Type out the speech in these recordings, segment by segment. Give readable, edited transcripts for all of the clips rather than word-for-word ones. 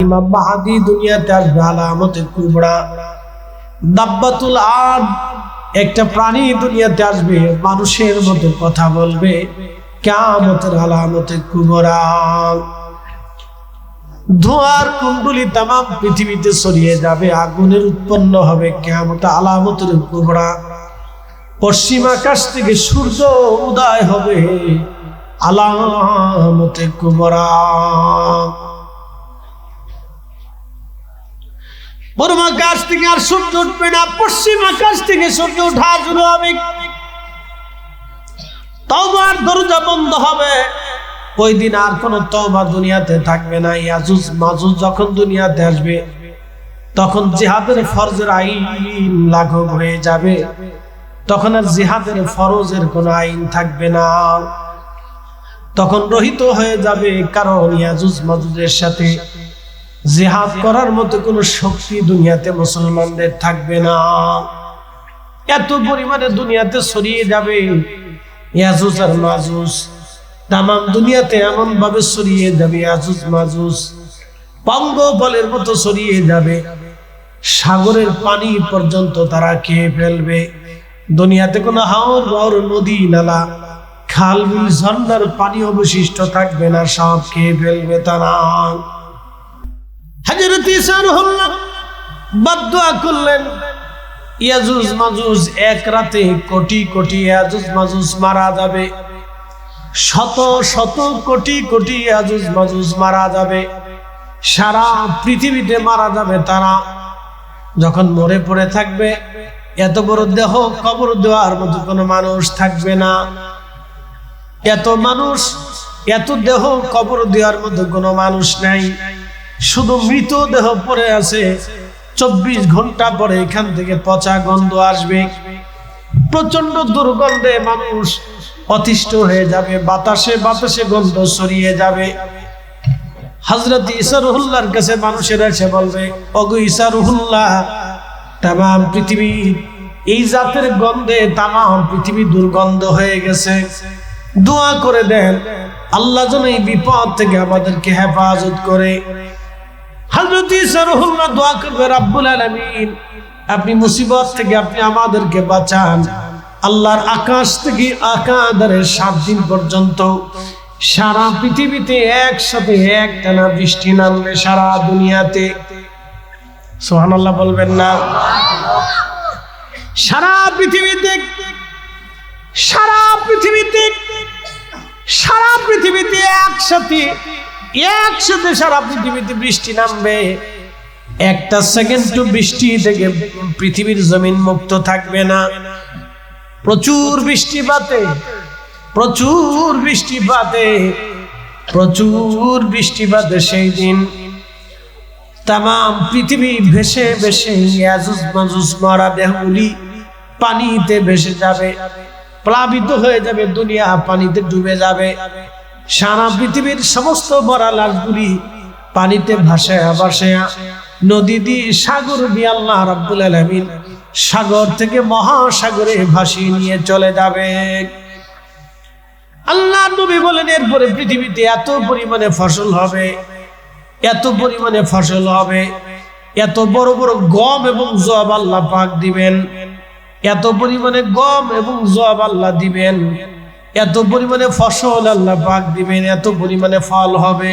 ইমাম মাহদী দুনিয়াতে আসবে, আলামতে কুবরা। দাব্বাতুল আরদ একটা প্রাণী দুনিয়াতে আসবে, মানুষের মতো কথা বলবে, কিয়ামতের আলামতে কুবরা। ধোঁয়ার কুণ্ডলী তামাম পৃথিবীতে ছড়িয়ে যাবে, আগুনের উৎপন্ন হবে, কিয়ামতের আলামতের কুবরা। পশ্চিম আকাশ থেকে সূর্য উদয় হবে, আলামতে কুবরা। পূর্ব আকাশ থেকে আর সূর্য উঠবে না, পশ্চিম আকাশ থেকে সূর্য ওঠা শুরু হবে। তওবার দরজা বন্ধ হবে, ওই দিন আর কোন তওবা দুনিয়াতে থাকবে না। ইয়াজুজ মাজুজ যখন দুনিয়াতে আসবে, তখন জিহাদের ফরজের আইন লাগু হয়ে যাবে, তখন আর জিহাদের ফরজের কোন আইন থাকবে না, তখন রহিত হয়ে যাবে। কারণ ইয়াজুজ মাজুজের সাথে জিহাদ করার মতো কোনো শক্তি দুনিয়াতে মুসলমানদের থাকবে না। এত পরিমাণে দুনিয়াতে ছড়িয়ে যাবে ইয়াজুজ আর মাজুজ, তামাম দুনিয়াতে এমন ভাবে ছড়িয়ে যাবে ইয়াজুজ মাজুজ, পঙ্গপালের মতো ছড়িয়ে যাবে, সাগরের পানি পর্যন্ত তারা খেয়ে ফেলবে। দুনিয়াতে কোনো হাওর বাওর, নদী নালা, খাল বিল, ঝর্ণার পানি অবশিষ্ট থাকবে না, সব খেয়ে ফেলবে তারা। হযরত ঈসা রুহুল্লাহ বদদুয়া করলেন, ইয়াজুজ মাজুজ এক রাতে কোটি কোটি ইয়াজুজ মাজুজ মারা যাবে, শত শত কোটি কোটি ইয়াজুজ মাজুজ মারা যাবে, সারা পৃথিবীতে মারা যাবে তারা। যখন মরে পড়ে থাকবে, এত বড় দেহ কবর দেওয়ার মতো কোনো মানুষ থাকবে না। এত মানুষ, এত দেহ কবর দেওয়ার মতো কোনো মানুষ নাই। শুধু মৃত দেহ পড়ে আছে, 24 ঘন্টা পরে এখান থেকে পচা গন্ধ আসবে, প্রচন্ড দুর্গন্ধে মানুষ অতিষ্ঠ হয়ে যাবে, বাতাসে বাতাসে গন্ধ ছড়িয়ে যাবে। হযরত ঈসা রুহুল্লাহর কাছে মানুষেরা এসে বলবে, ওগো ঈসা রুহুল্লাহ, তামাম পৃথিবী এই জাতের গন্ধে তামাম পৃথিবী দুর্গন্ধ হয়ে গেছে, দোয়া করে দেন আল্লাহ যেন এই বিপদ থেকে আমাদেরকে হেফাজত করে। হযরত ঈসা রুহুল্লাহ দোয়া করবে, রব্বুল আলামিন আপনি মুসিবত থেকে আপনি আমাদেরকে বাঁচান। আল্লাহর আকাশ থেকে আকাদারে 7 দিন পর্যন্ত সারা পৃথিবীতে একসাথে একটানা বৃষ্টি নামবে সারা দুনিয়াতে। সুবহানাল্লাহ বলবেন না? সারা পৃথিবীতে, সারা পৃথিবীতে, সারা পৃথিবীতে একসাথে একসাথে সারা পৃথিবীতে বৃষ্টি নামবে। একটা সেকেন্ড তো বৃষ্টি থেকে পৃথিবীর জমিন মুক্ত থাকবে না। প্রচুর বৃষ্টিপাতে, প্রচুর বৃষ্টিপাতে, প্রচুর বৃষ্টিপাতে সেই দিন তামাম পৃথিবী ভেসে ভেসে ইয়াজুজ মাজুজ মারা দেহগুলি পানিতে ভেসে যাবে, প্লাবিত হয়ে যাবে, দুনিয়া পানিতে ডুবে যাবে। সারা পৃথিবীর সমস্ত মরা লাশগুলি পানিতে ভাসায়া ভাসায়া নদী দিয়ে, সাগর দিয়ে আল্লাহ রাব্বুল আলামিন সাগর থেকে মহাসাগরে ভাসিয়ে নিয়ে চলে যাবে। আল্লাহ নবী বলেন, এরপরে পৃথিবীতে এত পরিমাণে ফসল হবে, এত পরিমাণে ফসল হবে, এত বড় বড় গম এবং জব আল্লাহ পাক দিবেন, এত পরিমাণে গম এবং জব আল্লাহ দিবেন, এত পরিমাণে ফসল আল্লাহ পাক দিবেন, এত পরিমাণে ফল হবে,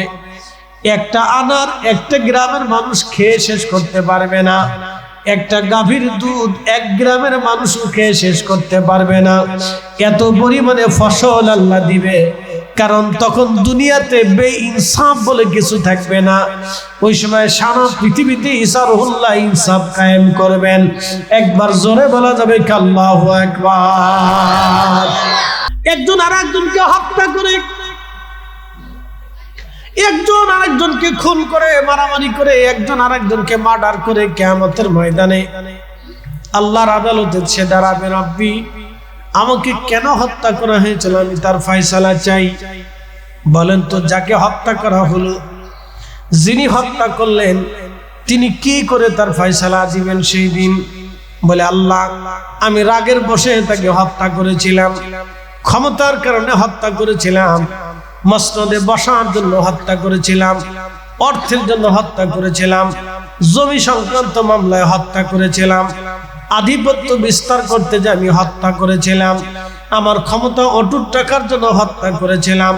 একটা আনার একটা গ্রামের মানুষ খেয়ে শেষ করতে পারবে না, একটা গাভীর দুধ 1 গ্রামের মানুষও খেয়ে শেষ করতে পারবে না। এত পরিমাণে ফসল আল্লাহ দিবে, কারণ তখন দুনিয়াতে বেইনসাফ বলে কিছু থাকবে না। ওই সময় সারা পৃথিবীতে ঈসা রুহুল্লাহ ইনসাফ কায়েম করবেন। একবার জোরে বলা যাবে আল্লাহু আকবার। একজন আরেকজনকে হত্যা করে, একজন আরেকজনকে খুন করে, মারামারি করে, একজন আরেকজনকে মার্ডার করে কিয়ামতের ময়দানে আল্লাহর আদালতে সে দাঁড়াবে, রব্বি আমাকে কেন হত্যা করা হয়েছিল, আমি তার ফয়সালা চাই। বলেন তো, যাকে হত্যা করা হলো, যিনি হত্যা করলেন, তিনি কি করে তার ফয়সালা দিবেন সেই দিন? বলে, আল্লাহ আমি রাগের বশে তাকে হত্যা করেছিলাম, ক্ষমতার কারণে হত্যা করেছিলাম, মসনদে বসার জন্য হত্যা করেছিলাম, অর্থের জন্য হত্যা করেছিলাম, জমি সংক্রান্ত মামলায় হত্যা করেছিলাম, আধিপত্য বিস্তার করতে যে আমি হত্যা করেছিলাম, আমার ক্ষমতা অটুট টাকার জন্য হত্যা করেছিলাম,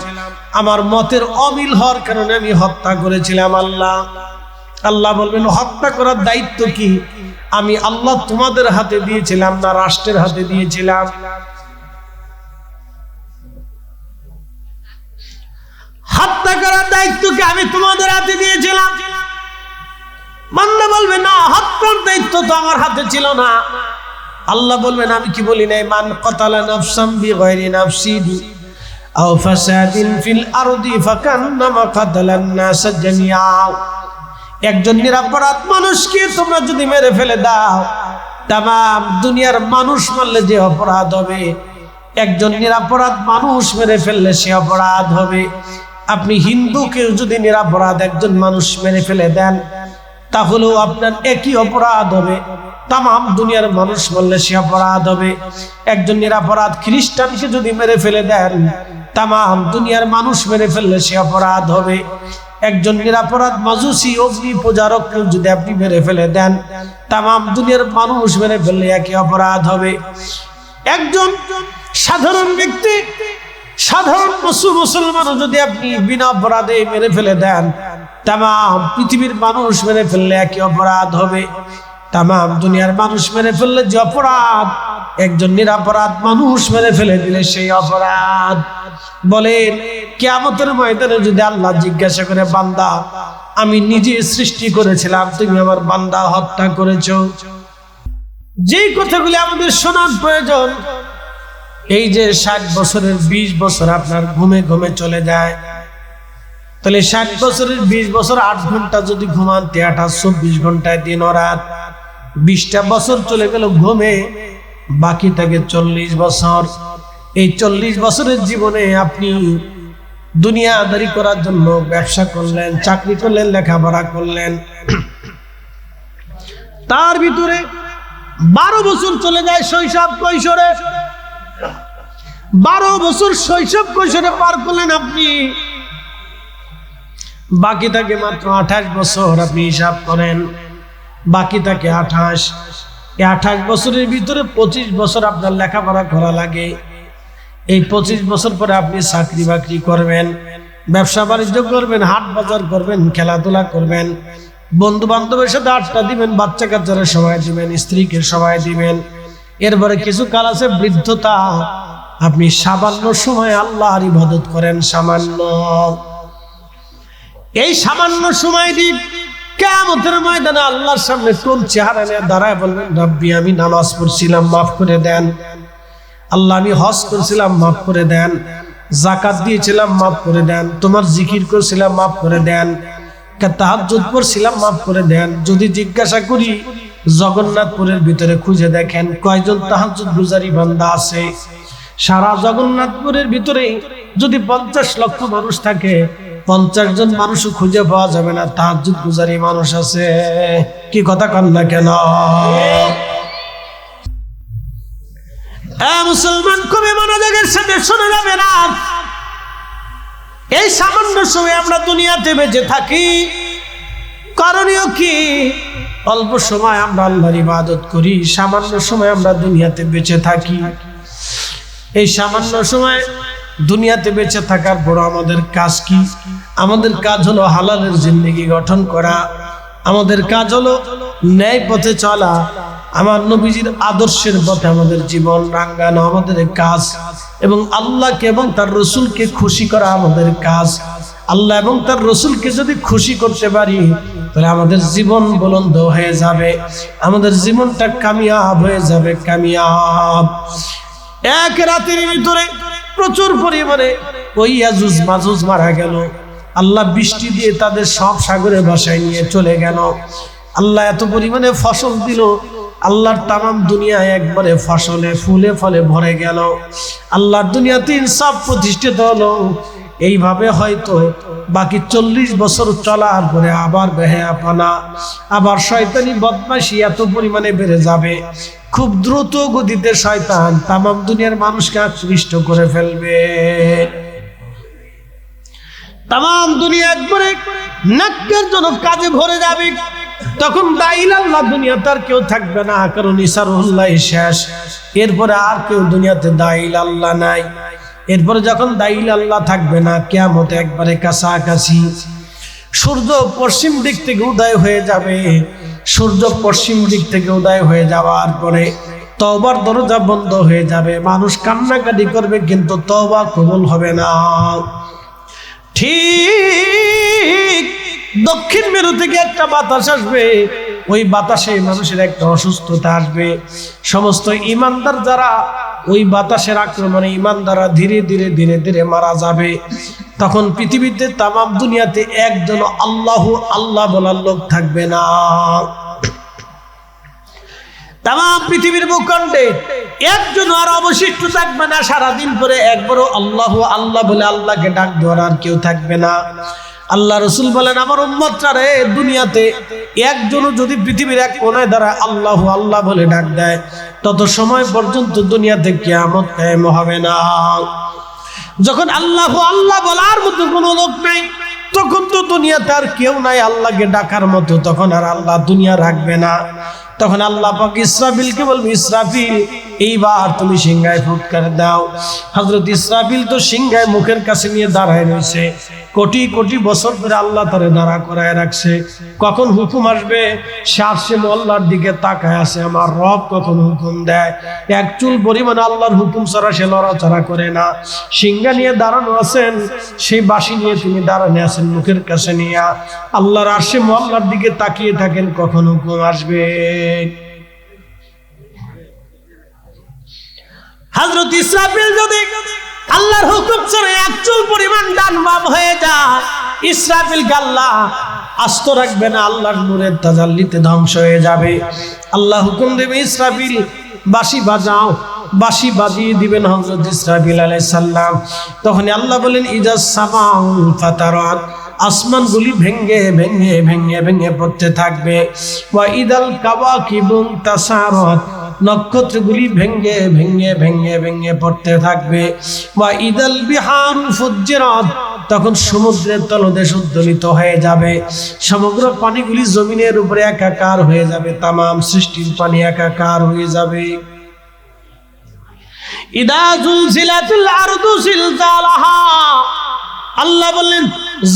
আমার মতের অমিল হওয়ার কারণে আমি হত্যা করেছিলাম। আল্লাহ বলবেন, হত্যা করার দায়িত্ব কি আমি আল্লাহ তোমাদের হাতে দিয়েছিলাম না রাষ্ট্রের হাতে দিয়েছিলাম? হত্যা করার দায়িত্ব কি আমি তোমাদের হাতে দিয়েছিলাম? বান্দা বলবে, না, হত্যার দায়িত্ব তো আমার হাতে ছিল না। আল্লাহ বলবেন, আমি কি বলি নাই, মান কাতালা নাফসাম বিগাইরি নাফসিন আও ফাসাদিন ফিল আরদি ফাকান্নামা কাতালান নাস জামিআ। একজন নিরপরাধ মানুষকে তোমরা যদি মেরে ফেলে দাও, তামাম দুনিয়ার মানুষ মারলে যে অপরাধ হবে, একজন নিরপরাধ মানুষ মেরে ফেললে সে অপরাধ হবে। আপনি হিন্দুকে যদি নিরপরাধ একজন মানুষ মেরে ফেলে দেন, তাহলেও আপনার একই অপরাধ হবে। তামাম দুনিয়ার মানুষ বললে সে অপরাধ হবে। একজন নিরপরাধ খ্রিস্টানকে যদি মেরে ফেলে দেন, তামাম দুনিয়ার মানুষ মেরে ফেললে সে অপরাধ হবে। একজন নিরপরাধ মাজুসি অগ্নি পূজারককে যদি আপনি মেরে ফেলে দেন, তামাম দুনিয়ার মানুষ মেরে ফেললে একই অপরাধ হবে। একজন সাধারণ ব্যক্তি, সাধারণ মুসলমানও যদি আপনি বিনা অপরাধে মেরে ফেলে দেন, তামাম পৃথিবীর মানুষ মেরে ফেললে একই অপরাধ হবে। তামাম দুনিয়ার মানুষ মেরে ফেললে যে অপরাধ, একজন নিরপরাধ মানুষ মেরে ফেলে দিলে সেই অপরাধ। বলেন, কিয়ামতের ময়দানে যদি আল্লাহ জিজ্ঞাসা করে, বান্দা আমি নিজে সৃষ্টি করেছিলাম, তুমি আমার বান্দা হত্যা করেছো? যেই কথাগুলি আমাদের শোনার প্রয়োজন। এই যে 60 বছরের 20 বছর আপনার ঘুমে ঘুমে চলে যায়, তাহলে 60 বছরের 20 বছর 8 ঘন্টা যদি ঘুমান, 24 ঘন্টায় দিন ও রাত, 20টা বছর চলে গেল ঘুমে, বাকি থাকে 40 বছর। এই 40 বছরের জীবনে আপনি দুনিয়াদারি করার জন্য ব্যবসা করলেন, চাকরি করলেন, লেখাপড়া করলেন, তার ভিতরে 12 বছর চলে যায় শৈশব কৈশোরে। 12 বছর শৈশব কৈশোরে পার করলেন আপনি, বাকি থাকে মাত্র 28 বছর। আপনি হিসাব করেন, বাকি থাকে 28। এই 28 বছরের ভিতরে 25 বছর আপনার লেখাপড়া করা লাগে। এই 25 বছর পরে আপনি চাকরি বাকরি করবেন, ব্যবসা বাণিজ্য করবেন, হাট বাজার করবেন, খেলাধুলা করবেন, বন্ধু বান্ধবের সাথে আড্ডা দিবেন, বাচ্চা কাচ্চারা সময় দিবেন, স্ত্রীকে সময় দিবেন। এরপরে কিছু কাল আছে বৃদ্ধতা, আপনি সামান্য সময় আল্লাহর ইবাদত করেন, সামান্য। এই সামান্য সময় দিন কিয়ামতের ময়দানে আল্লাহর সামনে কোন চেহারা নিয়ে দাঁড়ায় বলবেন, রব্বি আমি নামাজ পড়ছিলাম, মাফ করে দেন। আল্লাহ আমি হজ করছিলাম, মাফ করে দেন। যাকাত দিয়েছিলাম, মাফ করে দেন। তোমার জিকির করছিলাম, মাফ করে দেন। তাহাজ্জুদ পড়ছিলাম, মাফ করে দেন। যদি জিজ্ঞাসা করি, জগন্নাথপুরের ভিতরে খুঁজে দেখেন কয়জন তাহাজ্জুদ গুজারি বান্দা আছে। সারা জগন্নাথপুরের ভিতরে যদি 50 লক্ষ মানুষ থাকে, 50 জন মানুষও খুঁজে পাওয়া যাবে না তাহাজ্জুদ গুজারি মানুষ আছে। কি কথা কন না কেন? মুসলমান কবি মনোযোগের সাথে শুনে যাবে না। এই সামান্য সময় আমরা দুনিয়াতে বেঁচে থাকি, করণীয় কি? অল্প সময় আমরা আল্লাহর ইবাদত করি, সামান্য সময় আমরা দুনিয়াতে বেঁচে থাকি। এই সামান্য সময় দুনিয়াতে বেঁচে থাকার পর আমাদের কাজ কি? আমাদের কাজ হলো হালালের জিন্দেগি গঠন করা, আমাদের কাজ হলো ন্যায় পথে চলা, আমার নবীজির আদর্শের পথে আমাদের জীবন রাঙ্গানো আমাদের কাজ, এবং আল্লাহকে এবং তার রসুলকে খুশি করা আমাদের কাজ। আল্লাহ এবং তার রসুলকে যদি খুশি করতে পারি, তাহলে আমাদের জীবন বুলন্দ হয়ে যাবে, আমাদের জীবনটা কামিয়াব হয়ে যাবে, কামিয়াব। এক রাতের ভিতরে প্রচুর পরিমাণে ওই ইয়াজুজ মাজুজ মারা গেল। আল্লাহ বৃষ্টি দিয়ে তাদের সব সাগরে ভাসায় নিয়ে চলে গেল। আল্লাহ এত পরিমাণে ফসল দিল, আল্লাহর তামাম দুনিয়া একবারে ফসলে ফুলে ফলে ভরে গেল। আল্লাহর দুনিয়াতে ইনসাফ প্রতিষ্ঠিত হলো। এইভাবে হয়তো বাকি 40 বছর চলার পরে আবার বেহায়াপনা, আবার শয়তানি বদমাশি এত পরিমাণে বেড়ে যাবে, খুব দ্রুত গতিতে শয়তান তামাম দুনিয়ার মানুষকে আকৃষ্ট করে ফেলবে। তাম দুনিয়া একবারে নাক্কের জন্য কাজে ভরে যাবে। তখন দাইল আল্লাহ দুনিয়া তার কেউ থাকবে না, কারণ ইসারুল্লাহ শেষ। এরপরে আর কেউ দুনিয়াতে দাইল আল্লাহ নাই। এরপরে যখন দাইল আল্লাহ থাকবে না, কিয়ামত একবারে কাছাকাছি। সূর্য পশ্চিম দিক থেকে উদয় হয়ে যাবে। সূর্য পশ্চিম দিক থেকে উদয় হয়ে যাওয়ার পরে তওবার দরজা বন্ধ হয়ে যাবে। মানুষ কান্নাকাটি করবে, কিন্তু তওবা কবুল হবে না। ঠিক দক্ষিণ মেরু থেকে একটা বাতাস আসবে, ওই বাতাসে মানুষের একটা অসুস্থতা আসবে। সমস্ত ঈমানদার যারা ওই বাতাসের আক্রমণে ঈমানদাররা ধীরে ধীরে ধীরে ধীরে মারা যাবে। তখন পৃথিবীতে তামাম দুনিয়াতে একজন আল্লাহ আল্লাহ বলার লোক থাকবে না। তামাম পৃথিবীর ভূখণ্ডে একজন আর অবশিষ্ট থাকবে না। সারাদিন পরে একবারও আল্লাহ আল্লাহ বলে আল্লাহকে ডাক দেওয়ার আর কেউ থাকবে না। আল্লাহ রসুল বলেন, আমার উম্মতরা রে, দুনিয়াতে একজনও যদি পৃথিবীর এক কোনায় দ্বারা আল্লাহ আল্লাহ বলে ডাক দেয়, তত সময় পর্যন্ত দুনিয়াতে কিয়ামত কায়েম হবে না। যখন আল্লাহ আল্লাহ বলার মতো কোনো লোক নাই, তখন তো দুনিয়াতে আর কেউ নাই আল্লাহকে ডাকার মতো। তখন আর আল্লাহ দুনিয়া রাখবে না। তখন আল্লাহ পাক ইসরাফিলকে বলবে, ইসরাফিল এইবার তুমি সিংহায় ফুৎকার দাও। হযরত ইসরাফিল তো সিংহায় মুখের কাছে নিয়ে দাঁড়ায় রয়েছে। কোটি কোটি বছর ধরে আল্লাহ তারে দাঁড়া করায় রাখছে। কখন হুকুম আসবে সে আল্লাহর দিকে তাকায় আছে, আমার রব কখন হুকুম দেয়। এক চুল পরিমাণ আল্লাহর হুকুম ছাড়া সে লড়াচড়া করে না। সিংহা নিয়ে দাঁড়ানো আছেন, সেই বাঁশি নিয়ে তিনি দাঁড়ানো আছেন মুখের কাছে নিয়ে। আল্লাহর আরশে আল্লাহর দিকে তাকিয়ে থাকেন কখন হুকুম আসবে। হযরত ইসরাফিল যদি আল্লাহর হুকুম ছাড়া এক চুল পরিমাণ ডান বাম হয়ে যায়, ইসরাফিলকে আল্লাহ আস্ত রাখবে না, আল্লাহর নূরের তাজাল্লিতে ধ্বংস হয়ে যাবে। আল্লাহ হুকুম দেবে, ইসরাফিল বাঁশি বাজাও। বাঁশি বাজিয়ে দিবেন হযরত ইসরাফিল আলাইহিস সালাম। তখন আল্লাহ বলেন, ইজাস সামাউ ফাতারাত, আসমানগুলি ভেঙে ভেঙে ভেঙে ভেঙে পড়তে থাকবে। ওয়া ইদাল কাওয়াকিবু তাসারাত, নক্ষত্রগুলি ভেঙে ভেঙে ভেঙে ভেঙে পড়তে থাকবে। ওয়া ইদাল বিহারু ফুজ্জিরাত, তখন সমুদ্রের তলদেশ উদ্দোলিত হয়ে যাবে। সমগ্র পানিগুলি জমিনের উপরে একাকার হয়ে যাবে। তামাম সৃষ্টির পানি একাকার হয়ে যাবে। ইদা জুলজিলাতিল আরদু জিলজালাহা, আল্লাহ বললেন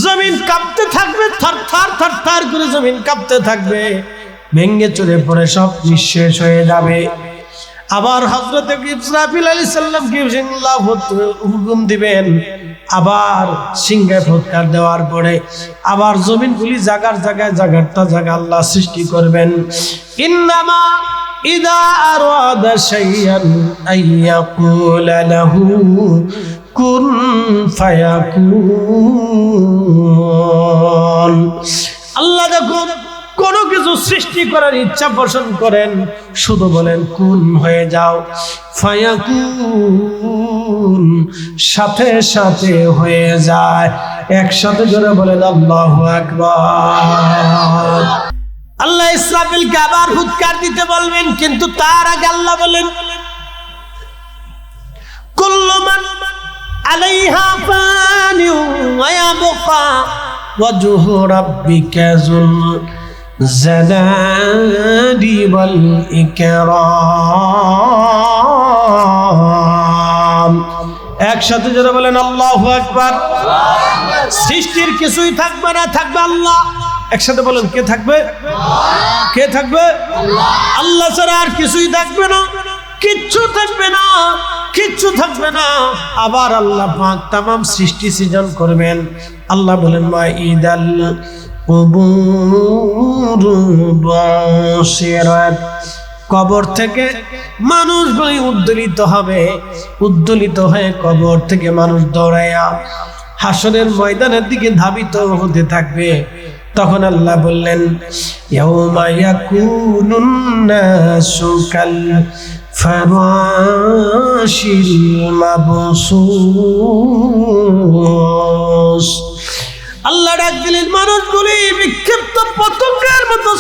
জমিন কাঁপতে থাকবে, থরথর থরথর করে জমিন কাঁপতে থাকবে, ভেঙে চলে পড়ে সব নিঃশেষ হয়ে যাবে। আবার হযরত ইসরাফিল আলাইহিস সালাম কি আল্লাহ হুকুম দিবেন, আবার সিংহায় ফুৎকার দেওয়ার পরে আবার জমিনগুলি জায়গার জায়গায় জায়গাটা জায়গা আল্লাহ সৃষ্টি করবেন। ইন্নামা ইদা আরাদা শাইআন আইয়াকুলা লাহু কুন ফায়াকুন। আল্লাহ যখন কোনো কিছু সৃষ্টি করার ইচ্ছা পোষণ করেন, শুধু বলেন কুন হয়ে যাও, ফায়াকুন, সাথে সাথে হয়ে যায়। একসাথে জোরে বলেন আল্লাহু আকবার। আল্লাহ ইসরাফিলকে আবার ফুৎকার দিতে বলবেন, কিন্তু তার আগে আল্লাহ বলেন, কুল্লু মান আলাইহা ফানি ওয়া ইয়াবকা ওয়াজহু রাব্বিকা যুল জালালি ওয়াল ইকরাম। একসাথে যারা বলেন আল্লাহু আকবার। সৃষ্টির কিছুই থাকবে না, থাকবে আল্লাহ। একসাথে বলেন, কে থাকবে? কে থাকবে? আল্লাহ ছাড়া আর কিছুই থাকবে না, কিচ্ছু থাকবে না, কিচ্ছু থাকবে না। আবার আল্লাহ পাক তামাম সৃষ্টি সৃজন করবেন। আল্লাহ বলেন, মা ইদাল কুবুরু বাশিরাত, কবর থেকে মানুষগুলি উদ্দোলিত হবে। উদ্দোলিত হয়ে কবর থেকে মানুষ দৌড়াইয়া হাসরের ময়দানের দিকে ধাবিত হতে থাকবে। তখন আল্লাহ বললেন, ইয়াউমা ইয়াকুনুন নাসু কাল ফারাশিল মাবসুস। আল্লাহ ডাক দিলেন, মানুষগুলি বিক্ষিপ্ত পতঙ্গের মতো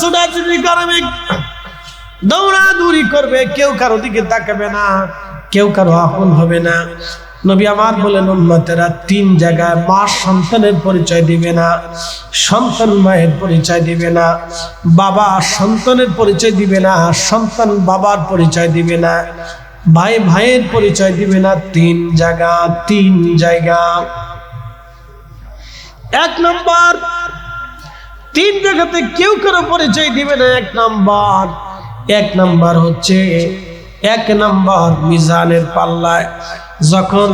ছোটাছুটি করবে, দৌড়াদৌড়ি করবে, কেউ কারো দিকে তাকাবে না, কেউ কারো আপন হবে না। নবী আমার বলেন, উম্মতেরা 3 জায়গায় মা সন্তানের পরিচয় দিবে না, সন্তান মায়ের পরিচয় দিবে না, বাবা সন্তানের পরিচয় দিবে না, সন্তান বাবার পরিচয় দিবে না, ভাই ভাইয়ের পরিচয় দিবে না। 3 জায়গা। 1 নম্বর, 3 জায়গাতে কেউ কারো পরিচয় দিবে না। 1 নম্বর হচ্ছে 1 নম্বর মিজানের পাল্লায় যখন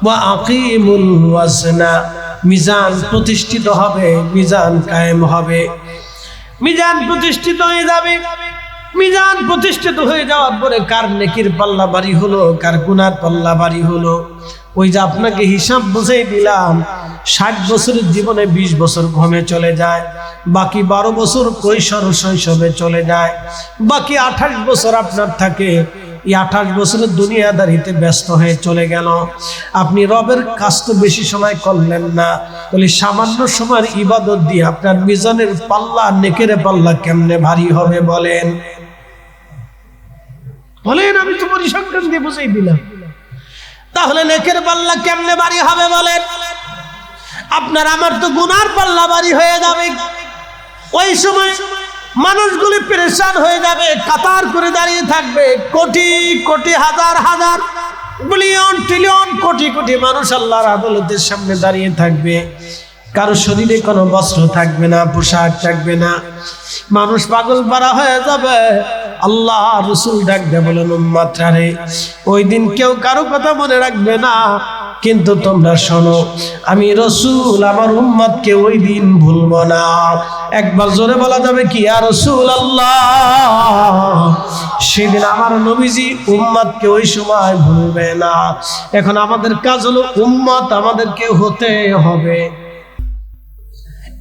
ওয়াকিমুল ওয়াজনা, মিজান প্রতিষ্ঠিত হবে, মিজান কায়েম হবে, মিজান প্রতিষ্ঠিত হয়ে যাবে। মিজান প্রতিষ্ঠিত হয়ে যাওয়ার পরে কার নেকির পাল্লা ভারী হলো, কার গুনার পাল্লা ভারী হলো, ওই যে আপনাকে হিসাব বুঝাই দিলাম, 60 বছরের জীবনে 20 বছর ঘুমে চলে যায়, বাকি 12 বছর কৈশোর শৈশবে চলে যায়, বাকি 28 বছর আপনার থাকে। এই 28 বছরের দুনিয়াদারিতে ব্যস্ত হয়ে চলে গেল। আপনি রবের কাজ তো বেশি সময় করলেন না, তাহলে সামান্য সময়ের ইবাদত দিয়ে আপনার মিজানের পাল্লা, নেকের পাল্লা কেমনে ভারী হবে বলেন? আমি তো পরিসংখ্যান দিয়ে বুঝাই দিলাম। তাহলে নেকের পাল্লা কেমনে ভারী হবে বলেন? আপনার আমার তো গুনার পাল্লা ভারী হয়ে যাবে। ওই সময় মানুষগুলি পেরেশান হয়ে যাবে, কাতার করে দাঁড়িয়ে থাকবে, কোটি কোটি হাজার হাজার বিলিয়ন ট্রিলিয়ন কোটি কোটি মানুষ আল্লাহর আদালতের সামনে দাঁড়িয়ে থাকবে। কারো শরীরে কোনো বস্ত্র থাকবে না, পোশাক থাকবে না, মানুষ পাগল পারা হয়ে যাবে। আল্লাহ রাসূল ডাক দিয়ে বলেন, উম্মতরা রে, ওই দিন কেউ কারো কথা মনে রাখবে না, কিন্তু তোমরা শোনো, আমি রাসূল আমার উম্মতকে ওই দিন ভুলবো না। একবার জোরে বলা যাবে কি, ইয়া রাসূলুল্লাহ? সেদিন আমার নবীজি উম্মতকে ওই সময় ভুলবে না। এখন আমাদের কাজ হলো উম্মত আমাদেরকে হতে হবে।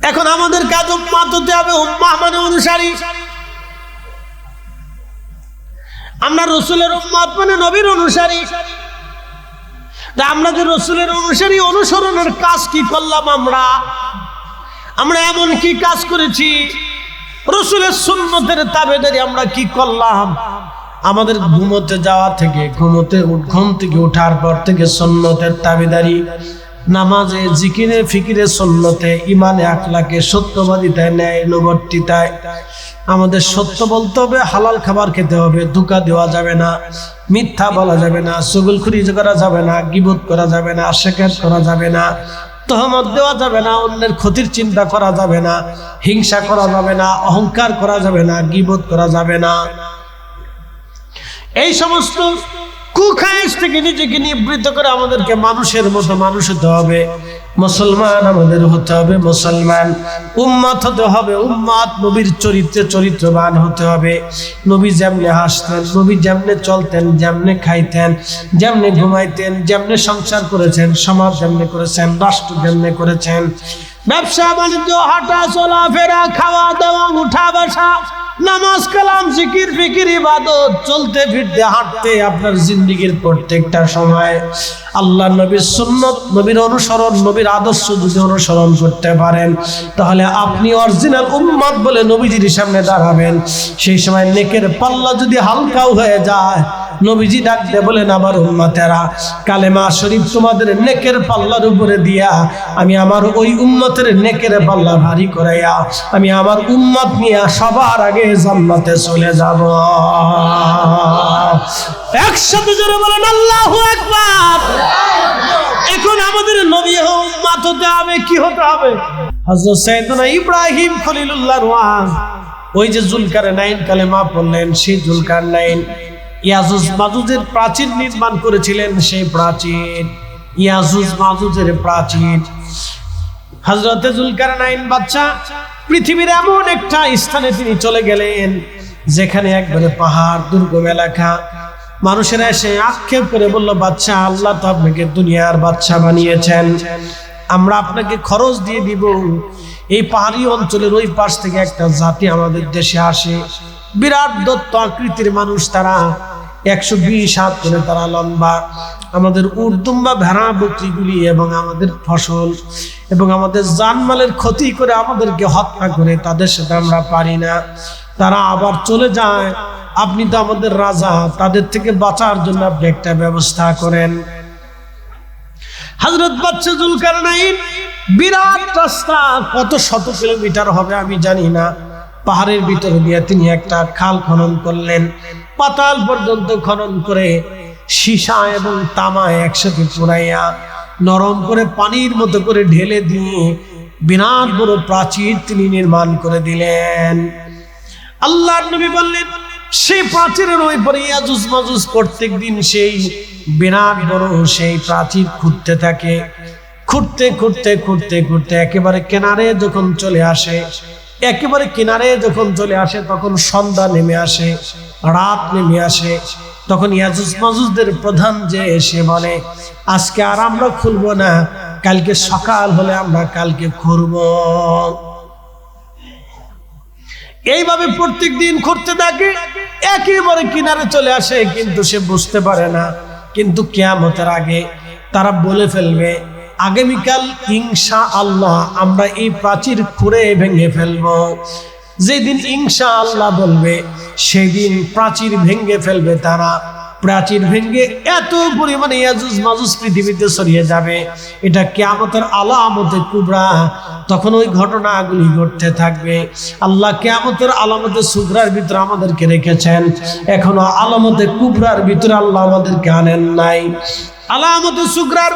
এখন আমাদের কাজ উম্মত হতে হবে। উম্মাহ মানে অনুসারী। আমরা রাসূলের উম্মত মানে নবীর অনুসারী। আমরা যে রাসূলের অনুসারী, অনুসরণের কাজ কি করলাম? আমরা এমন কি কাজ করেছি? রাসূলের সুন্নতের তাবেদারি আমরা কি করলাম? আমাদের ঘুমোতে যাওয়া থেকে, ঘুম থেকে ওঠার পর থেকে সুন্নতের তাবেদারি, নামাজে, জিকিরে, ফিকিরে, সুন্নতে, ইমানে, আখলাকে, সত্যবাদিতায়, ন্যায় অনুবর্তিতায় আমাদের সত্য বলতে হবে, হালাল খাবার খেতে হবে, ধোঁকা দেওয়া যাবে না, মিথ্যা বলা যাবে না, চুগলখুরি করা যাবে না, গীবত করা যাবে না, শিকার করা যাবে না, তহমত দেওয়া যাবে না, অন্যের ক্ষতির চিন্তা করা যাবে না, হিংসা করা যাবে না, অহংকার করা যাবে না, গীবত করা যাবে না। এই সমস্ত কুখায়েশ থেকে নিজেকে নিবৃত্ত করে আমাদেরকে মানুষের মতো মানুষ হতে হবে। মুসলমান আমাদের হতে হবে মুসলমান, উম্মত হতে হবে উম্মত, নবীর চরিত্রে চরিত্রবান হতে হবে। নবী যেমনে হাসতেন, নবী যেমনে চলতেন, যেমনে খাইতেন, যেমনে ঘুমাইতেন, যেমনে সংসার করেছেন, সমাজ যেমনে করেছেন, রাষ্ট্র যেমনে করেছেন, ব্যবসা বাণিজ্য, হাঁটা চলা ফেরা, খাওয়া দাওয়া, উঠা বসা, নামাজ, কালাম, জিকির, ফিকির, ইবাদত, চলতে ফিরতে, হাঁটতে, আপনার জিন্দেগির প্রত্যেকটা সময় আল্লাহ নবীর সুন্নত, নবীর অনুসরণ, নবীর আদর্শ যদি অনুসরণ করতে পারেন, তাহলে আপনি অরিজিনাল উম্মত বলে নবীজির সামনে দাঁড়াবেন। সেই সময় নেকের পাল্লা যদি হালকাও হয়ে যায়, নবীজি ডাক দিয়ে বলেন, আমার উম্মতেরা, কালেমা শরীফ তোমাদের নেকের পাল্লার উপরে দিয়া আমি আমার ওই উম্মতের নেকের পাল্লা ভারী করাইয়া আমি আমার উম্মত নিয়ে সবার আগে জান্নাতে চলে যাব। একসাথে জোরে বলেন আল্লাহু আকবার। এখন আমাদের নবী উম্মত হতে হবে, কি হতে হবে? হযরত সাইয়েদনা ইব্রাহিম খলিলুল্লাহ রুহান, ওই যে জুলকারনাইন কালেমা পড়লেন, সেই জুলকারনাইন ইয়াজুজ মাজুজের প্রাচীর নির্মাণ করেছিলেন। সেই প্রাচীর, ইয়াজুজ মাজুজের প্রাচীর, হযরতে জুলকারনাইন বাদশা পৃথিবীর এমন একটা স্থানে তিনি চলে গেলেন যেখানে একবারে পাহাড়, দুর্গম এলাকা। মানুষেরা এসে আক্ষেপ করে বলল, বাদশা, আল্লাহ তো আপনাকে দুনিয়ার বাদশা বানিয়েছেন, আমরা আপনাকে খরচ দিয়ে দিব। এই পাহাড়ি অঞ্চলের ওই পাশ থেকে একটা জাতি আমাদের দেশে আসে, বিরাট দত্ত আকৃতির মানুষ, তারা 120 হাত করে তারা লম্বা। আমাদের উর্দুম্বা ভেড়া বকরিগুলি এবং আমাদের ফসল এবং আমাদের জানমালের ক্ষতি করে আমাদেরকে হত্যা করে, তাদের সাথে আমরা পারি না। তারা আবার চলে যায়। আপনি তো আমাদের রাজা, তাদের থেকে বাঁচার জন্য আপনি একটা ব্যবস্থা করেন। হযরত বাদশা জুলকারনাইন বিরাট রাস্তা, কত শত কিলোমিটার হবে আমি জানি না, পাহাড়ের ভিতর দিয়ে তিনি একটা খাল খনন করলেন। পাতাল পর্যন্ত খনন করে সীসা এবং তামা একসাথে পুরাইয়া নরম করে পানির মতো করে ঢেলে দিয়ে বিরাট বড় প্রাচীর তিনি নির্মাণ করে দিলেন। আল্লাহর নবী বললেন, সেই প্রাচীরের ওই পরে ইয়াজুজ মাজুজ প্রত্যেক দিন সেই বিরাট বড় সেই প্রাচীর খুঁড়তে থাকে। খুঁড়তে খুঁড়তে খুঁড়তে খুঁড়তে একেবারে কিনারে যখন চলে আসে, একেবারে কিনারে যখন চলে আসে, তখন সন্ধ্যা নেমে আসে, রাত নেমে আসে। তখন ইয়াজুজ মাজুজদের প্রধান যে এসে বলে, আজকে আর আমরা খুলবো না, কালকে সকাল হলে আমরা কালকে খুলব। এইভাবে প্রত্যেক দিন খুঁড়তে থাকে, একেবারে কিনারে চলে আসে, কিন্তু সে বুঝতে পারে না। কিন্তু কিয়ামতের আগে তারা বলে ফেলবে, আগামীকাল ইনশাআল্লাহ আমরা এই প্রাচীর খুঁড়ে ভেঙে ফেলবো। যেদিন ইনশাআল্লাহ বলবে সেদিন প্রাচীর ভেঙে ফেলবে তারা। প্রাচীর ভেঙে এত পরিমাণে ইয়াজুজ মাজুজ পৃথিবীতে ছড়িয়ে যাবে, এটা কিয়ামতের আলামতে কুবরা। তখন ওই ঘটনাগুলি ঘটতে থাকবে। আল্লাহ কিয়ামতের আলামতে সুগরার ভিতরে আমাদেরকে রেখেছেন, এখনো আলামতে কুবরার ভিতরে আল্লাহ আমাদেরকে আনেন নাই। আলামতে সুগরার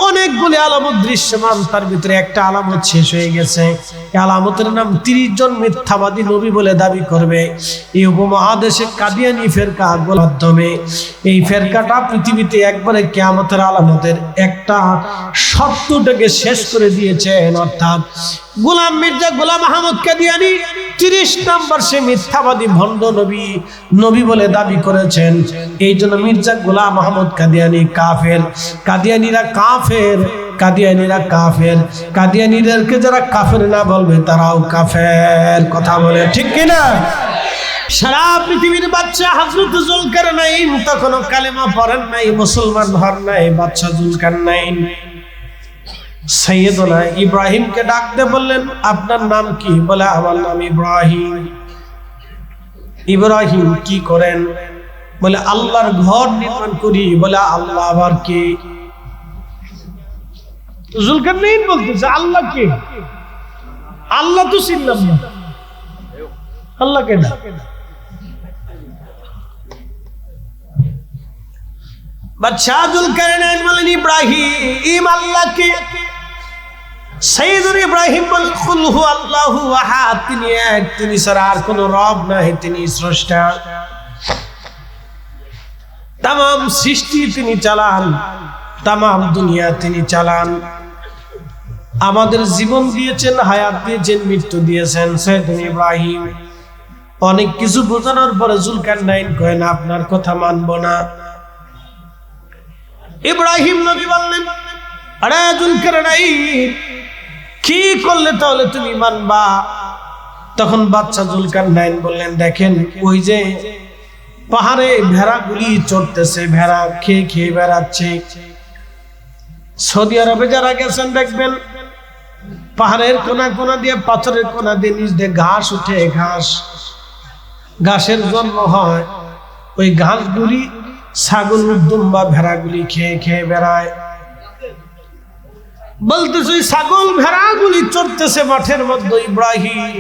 অনেকগুলি আলামত দৃশ্যমান, তার ভিতরে একটা আলামত শেষ হয়ে গেছে। এই আলামতের নাম 30 জন মিথ্যাবাদী নবী বলে দাবি করবে এই উপমহাদেশে কাদিয়ানি ফেরকা মাধ্যমে। এই ফেরকাটা পৃথিবীতে একবারে কিয়ামতের আলামতের একটা শর্তটাকে শেষ করে দিয়েছেন। অর্থাৎ গোলাম মির্জা গোলাম আহমদ কাদিয়ানি 30 নম্বর সে মিথ্যাবাদী ভণ্ড নবী বলে দাবি করেছেন। এই জন্য মির্জা গোলাম আহমদ কাদিয়ানি কাফের, কাদিয়ানিরা কাফের, কাদিয়ানিরা কাফের। কাদিয়ানিদেরকে যারা কাফের না বলবে তারাও কাফের। কথা বলে ঠিক কিনা? সারা পৃথিবীর বাদশা হযরত জুলকারনাইন তখনো কালেমা পড়েন নাই, মুসলমান হন নাই। বাদশা জুলকারনাইন সাইয়েদনা ইব্রাহিমকে ডাকতে বললেন, আপনার নাম কি? বলে, আমার নাম ইব্রাহিম। ইব্রাহিম কি করেন? বলে, আল্লাহর ঘর নির্মাণ করি। বলে, আল্লাহ আবার কে? জুলকারনাইন বলতেছে, আল্লাহ কে? আল্লাহ তো চিনলাম না, আল্লাহ কে? বাদশাহ জুলকারনাইন বলেন, ইব্রাহিম আল্লাহ কে? সাইয়েদুনা ইব্রাহিম বলেন, কুল হু আল্লাহু আহাদ, তিনি এক, তিনি ছাড়া আর কোনো রব নাই, তিনি স্রষ্টা। তামাম সৃষ্টি তিনি চালান, তামাম দুনিয়া তিনি চালান। আমাদের জীবন দিয়েছেন, হায়াত দিয়েছেন, মৃত্যু দিয়েছেন সাইয়েদুনা ইব্রাহিম। অনেক কিছু বোঝানোর পরে জুলকারনাইন কয় না, আপনার কথা মানবো না। ইব্রাহিম নবী বললেন, আরে জুলকারনাইন, কি করলে তাহলে তুমি মানবা? তখন বাদশা জুলকারনাইন বললেন, দেখেন ওই যে পাহাড়ে ভেড়াগুলি চড়তেছে, ভেড়া খেয়ে খেয়ে বেড়াচ্ছে। সৌদি আরবে যারা গেছেন দেখবেন পাহাড়ের কোনা কোনা দিয়ে, পাথরের কোনা দিয়ে নিচ দিয়ে ঘাস উঠে, ঘাসের জন্ম হয়। ওই ঘাসগুলি ছাগল দুম্বা ভেড়াগুলি খেয়ে খেয়ে বেড়ায়। বলতেছে ওই ছাগল ভেড়াগুলি চড়তেছে মাঠের মধ্যে। ইব্রাহিম,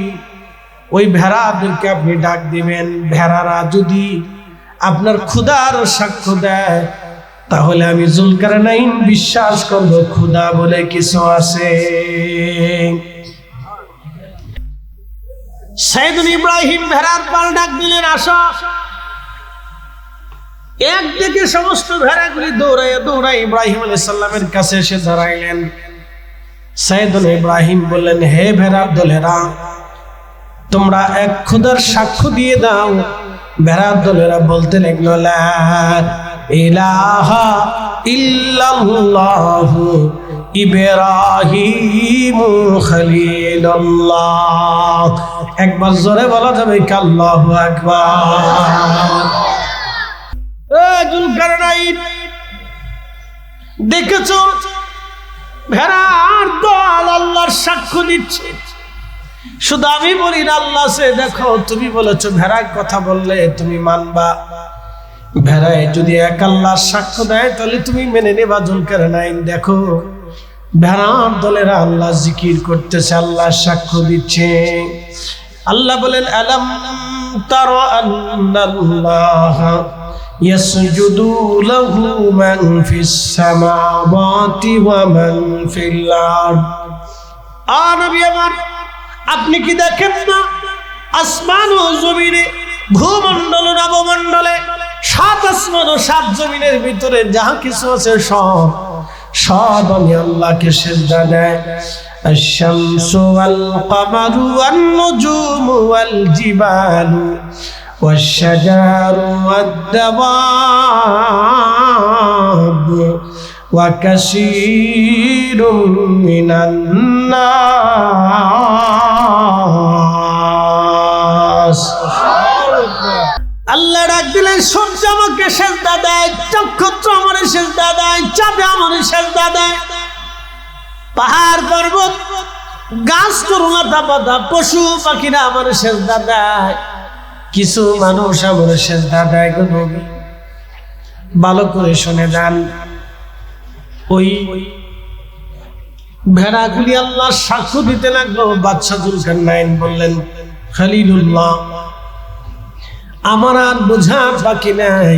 ওই ভেড়াদেরকে আপনি ডাক দিবেন। ভেড়ারা যদি আপনার ক্ষুধার সাক্ষ্য দেয় তাহলে আমি জুলকারনাইন বিশ্বাস করব ক্ষুধা বলে কিছু আছে। সাইয়েদুনা ইব্রাহিম ভেড়ার পাল ডাক দিলেন, আসো। একদিকে সমস্ত ভেড়াগুলি দৌড়ায় দৌড়ায় ইব্রাহিম আলাইহিস সালামের কাছে এসে দাঁড়াইলেন। সাইয়েদুনা ইব্রাহিম বললেন, হে ভেড়ার দলেরা, তোমরা এক খোদার সাক্ষ্য দিয়ে দাও। ভেড়ার দলেরা বলতে লাগলো, লা ইলাহা ইল্লাল্লাহু ইব্রাহিম খলিলুল্লাহ। একবার জোরে বলা যাবে কি? আল্লাহু আকবার। জুলকারনাইন দেখেছো ভেড়ার দল আল্লাহর সাক্ষ্য দিচ্ছে। শুধু আমি বলি না, আল্লাহ সে দেখো, তুমি বলেছো ভেড়ার কথা বললে তুমি মানবা। ভেড়ায় যদি এক আল্লাহ সাক্ষ্য দেয় তাহলে তুমি মেনে নেবা জুলকারনাইন। দেখো ভেড়ার দলেরা আল্লাহ জিকির করতেছে, আল্লাহ সাক্ষ্য দিচ্ছে। আল্লাহ বলেন আলাম তারা আন্নাল্লাহ ইয়াসজুদু লাহু মান ফিস সামাওয়াতি ওয়া মান ফিল আরদ। নবী আমার, আপনি কি দেখেন না আসমান ও জমিনে, ভূমণ্ডল নবমণ্ডলে, সাত আসমান ও সাত জমিনের ভিতরে যাহা কিছু আছে সব আমি আল্লাহকে সিজদা দেয়। আশ-শামসু ওয়াল কমারু ওয়ান নুজুমু ওয়াল জিবালু ওয়াশ-শাজারু ওয়াদ-দাওয়াবু ওয়া কাসীরুম মিনান নাস। আল্লাহ ডাক দিলেন সূর্য আমাকে সিজদা দেয়, নক্ষত্র আমারে সিজদা দেয়, চাঁদ আমারে সিজদা দেয়, পাহাড় পর্বত গাছ তরুলতা পাতা পশু পাখিরা আমারে সিজদা দেয়, কিছু মানুষ আমারে সিজদা দেয়। গো নবী ভালো করে শুনে যান। ওই ভেড়াগুলি আল্লাহ সাক্ষ্য দিতে লাগলো। বাদশা জুলকারনাইন বললেন খলিলুল্লাহ, আমার আর বোঝার বাকি নাই,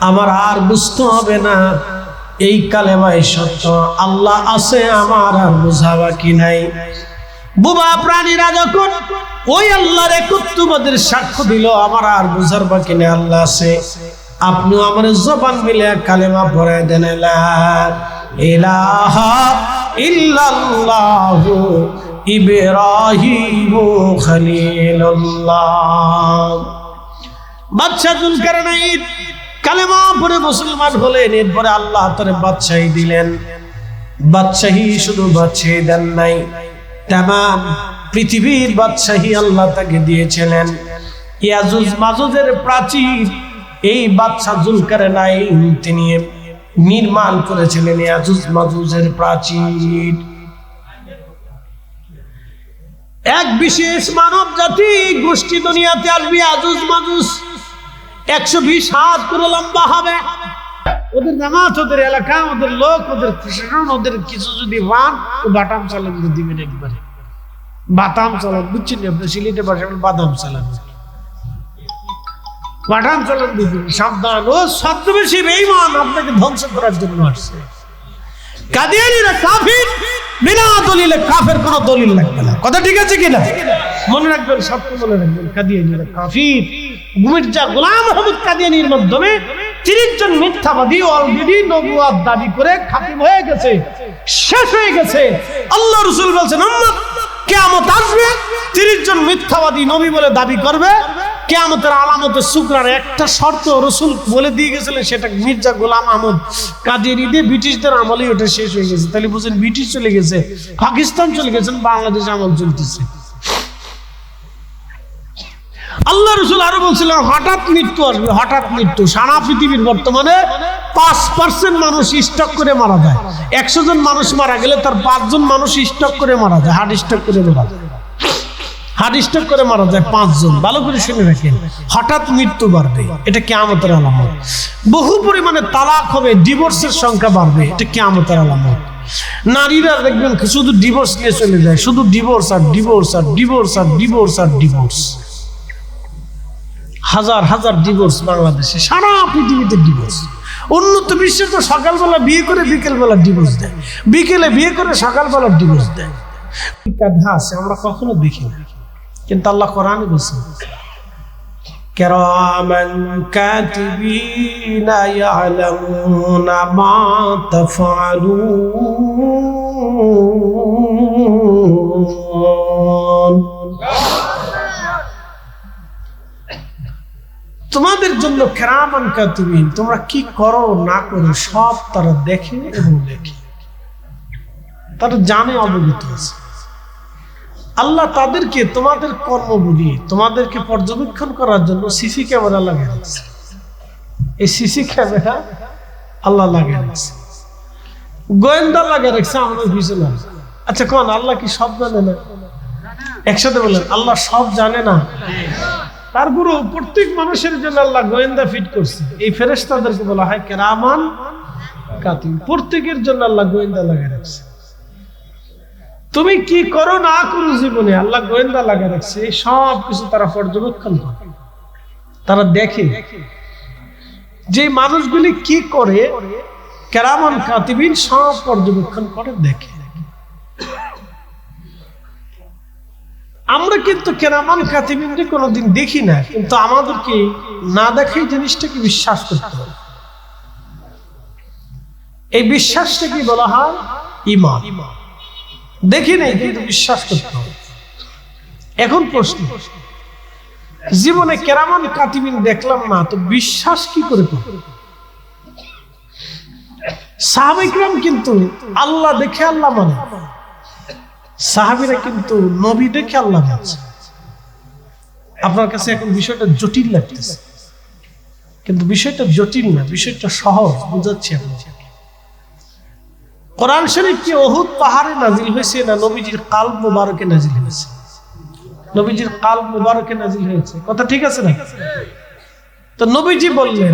আমার আর বুঝতে হবে না এই কালেমায় সত্য আল্লাহ আছে, আমার আর বোঝা বাকি নাই। বুবা প্রাণীরা যখন ওই আল্লাহর একত্ববাদের সাক্ষ্য দিল, আমার আর বোঝার বাকি নেই, আল্লাহ আছে। আপনিও আমার জবান মিলে কালেমা পড়ে দেন, লা ইলাহা ইল্লাল্লাহু ইব্রাহিমু খলিলুল্লাহ। বাদশা জুলকারনাইন কালেমা পড়ে মুসলমান হলেন। এরপরে আল্লাহ তারে বাদশাহী দিলেন। বাদশাহী শুধু বাদশাহী দেন নাই, তামাম পৃথিবীর বাদশাহী আল্লাহ তাকে দিয়েছিলেন। ইয়াজুজ মাজুজের প্রাচীর এই বাদশা জুলকারনাইন তিনি নির্মাণ করেছিলেন। ইয়াজুজ মাজুজের প্রাচীর এক বিশেষ মানব জাতি গোষ্ঠী দুনিয়াতে আসবে। ইয়াজুজ মাজুজ 120 হাত করে লম্বা হবে। ওদের জামাত, ওদের এলাকা, ওদের লোক, ওদের প্রশাসন, ওদের কিছু যদি পান বাটাম চালান দিবেন, একবারে বাদাম চালান। বুঝছেন আপনি সিলেটে ভাষায় বাদাম চালান, বাটাম চালান দিবেন। সাবধান, ও ছদ্মবেশী বেঈমান আপনাকে ধ্বংস করার জন্য আসছে। কাদিয়ানীরা কাফির, বিনা দলিলে কাফের কোনো দলিল লাগবে না। কথা ঠিক আছে কিনা? মনে রাখবেন, সত্য মনে রাখবেন। কাদিয়ানীরা কাফির। মির্জা গোলাম আহমদ কাদিয়ানীর মাধ্যমে 30 জন মিথ্যাবাদী অলরেডি নবুয়ত দাবি করে খাতিম হয়ে গেছে, শেষ হয়ে গেছে। আল্লাহ রাসূল বলেছেন উম্মত কিয়ামত আসবে, 30 জন মিথ্যাবাদী নবী বলে দাবি করবে। কিয়ামতের আলামতের শুকরার একটা শর্ত রাসূল বলে দিয়ে গেছিলেন, সেটা মির্জা গোলাম আহমদ কাদিয়ানী দিয়ে ব্রিটিশদের আমলে ওটা শেষ হয়ে গেছে। তাহলে বুঝেন, ব্রিটিশ চলে গেছে, পাকিস্তান চলে গেছেন, বাংলাদেশ আমল চলতেছে। আল্লাহ রাসূল আরো বলছিলেন হঠাৎ মৃত্যু আসবে, হঠাৎ মৃত্যু। সারা পৃথিবীর বর্তমানে 5% মানুষ স্ট্রোক করে মারা যায়। 100 জন মানুষ মারা গেলে তার 5 জন মানুষ স্ট্রোক করে মারা যায়, হার্ট স্ট্রোক করে মারা যায়। হার্ট স্ট্রোক করে মারা যায় 5 জন। ভালো করে শুনে রাখেন, হঠাৎ মৃত্যু বাড়বে, এটা কিয়ামতের আলামত। বহু পরিমাণে তালাক হবে, ডিভোর্সের সংখ্যা বাড়বে, এটা কিয়ামতের আলামত। নারীরা দেখবেন শুধু ডিভোর্স নিয়ে চলে যায়, শুধু ডিভোর্স আর ডিভোর্স আর ডিভোর্স আর ডিভোর্স আর ডিভোর্স। হাজার হাজার ডিভোর্স বাংলাদেশে, সারা পৃথিবীতে ডিভোর্স। উন্নত বিশ্বে তো সকালবেলা বিয়ে করে বিকেলবেলা ডিভোর্স দেয়, বিকেলে বিয়ে করে সকালবেলা ডিভোর্স দেয়। কাঁধা আছে, আমরা কখনো দেখি না, কিন্তু আল্লাহ কোরআনে বলছেন কিরামান কাতিবিনা ইয়ালামুনা মা তাফআলুন। তোমাদের জন্য কিরামান কাতিবিন, তোমরা কি করো না করো সব তারা দেখে এবং লেখে, তারা জানে, অবগত আছে। আল্লাহ তাদেরকে তোমাদের কর্মগুলি তোমাদেরকে পর্যবেক্ষণ করার জন্য সিসি ক্যামেরা লাগিয়ে রাখছে। এই সিসি ক্যামেরা আল্লাহ লাগিয়ে রাখছে, গোয়েন্দা লাগিয়ে রাখছে আমাদের পিছনে। আচ্ছা কোন আল্লাহ কি সব জানে না? একসাথে বলেন, আল্লাহ সব জানে না? তারপরেও প্রত্যেক মানুষের জন্য আল্লাহ গোয়েন্দা ফিট করছে। এই ফেরেশতাদেরকে বলা হয় কিরামান কাতিব। প্রত্যেকের জন্য আল্লাহ গোয়েন্দা লাগিয়ে রাখছে। তুমি কি করো না করো জীবনে আল্লাহ গোয়েন্দা লাগিয়ে রাখছে। সব কিছু তারা পর্যবেক্ষণ করে, তারা দেখে যে মানুষগুলি কি করে। কিরামান কাতিবিন সব পর্যবেক্ষণ করে দেখে। আমরা কিন্তু কিরামান কাতিবিনকে কোনোদিন দেখি না, কিন্তু আমাদেরকে না দেখেই জিনিসটাকে বিশ্বাস করতে হবে। এই বিশ্বাসটাকে বলা হয় ঈমান। দেখি নাই কিন্তু বিশ্বাস করতে হবে। এখন প্রশ্ন, জীবনে কিরামান কাতিবিন দেখলাম না, তো বিশ্বাস কি করে করব? সাহাবায়ে কিরাম কিন্তু আল্লাহ দেখে আল্লাহ মানে, সাহাবীরা কিন্তু নবী দেখে আল্লাহ মানছে। আপনার কাছে এখন বিষয়টা জটিল লাগতেছে, কিন্তু বিষয়টা জটিল না, বিষয়টা সহজ বুঝাচ্ছি আপনাকে। কোরআন শরীফ কি উহুদ পাহাড়ে নাজিল হয়েছে না নবীজির কালব মুবারকে নাজিল হয়েছে? নবীজির কালব মুবারকে নাজিল হয়েছে, কথা ঠিক আছে না? তো নবীজি বললেন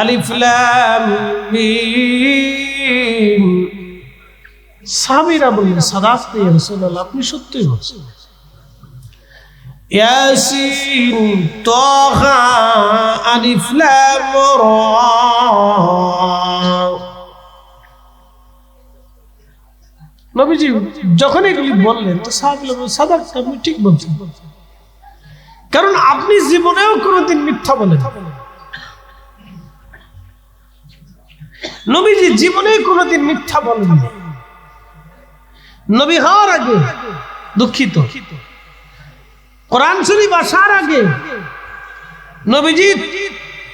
আলিফ লাম মিম। সাহাবীরা বললেন সাদাকাত ইয়া রাসূলুল্লাহ, আপনি সত্যই বলছেন। ইয়াসিন তাহা আলিফ লাম রা। নবীজি যখন এগুলি বললেন তো সাহাবীরা বললেন সাদাকাত, আপনি ঠিক বলছেন, কারণ আপনি জীবনেও কোনোদিন মিথ্যা বলেন। নবীজি জীবনে কোনোদিন মিথ্যা বলেননি। নবী হওয়ার আগে, দুঃখিত, কোরআন শরীফ আসার আগে নবীজি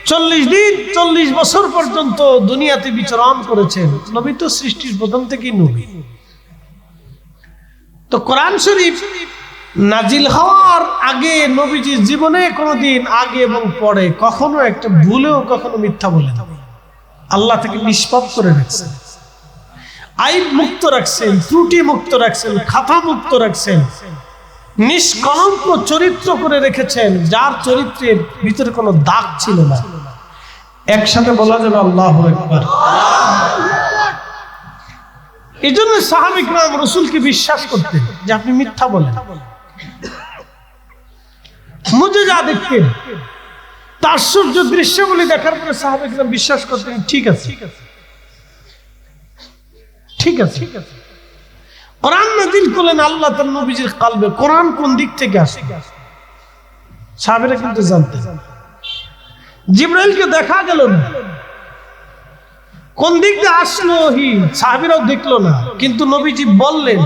40 দিন 40 বছর পর্যন্ত দুনিয়াতে বিচরণ করেছেন। নবী তো সৃষ্টির প্রথম থেকেই নবী। তো কোরআন শরীফ নাজিল হওয়ার আগে নবীজি জীবনে কোনোদিন আগে এবং পরে কখনো একটা ভুলেও কখনো মিথ্যা বলেন, আল্লাহ থেকে নিষ্পাপ করে রাখছেন, আইব মুক্ত রাখছেন, ত্রুটি মুক্ত রাখছেন, খাতা মুক্ত রাখছেন, নিষ্কলঙ্ক চরিত্র করে রেখেছেন, যার চরিত্রের ভিতরে কোনো দাগ ছিল না। একসাথে বলা যাবে আল্লাহু আকবার। এই জন্য সাহাবায়ে কিরাম রাসূলকে বিশ্বাস করতেন যে আপনি মিথ্যা বলেন। মুজিজা দেখতেন, আশ্চর্য দৃশ্যগুলি দেখার পরে সাহাবায়ে কিরাম বিশ্বাস করতেন ঠিক আছে, ঠিক আছে। কোরআন নাযিল করলেন আল্লাহ তার নবীজির কলবে। কোরআন কোন দিক থেকে আসে সাহাবীরা কিন্তু জানতেন। জিবরাইলকে দেখা গেল না, কোন দিক দিয়ে আসলো ওহী সাহাবীরাও দেখলো না, কিন্তু নবীজি বললেন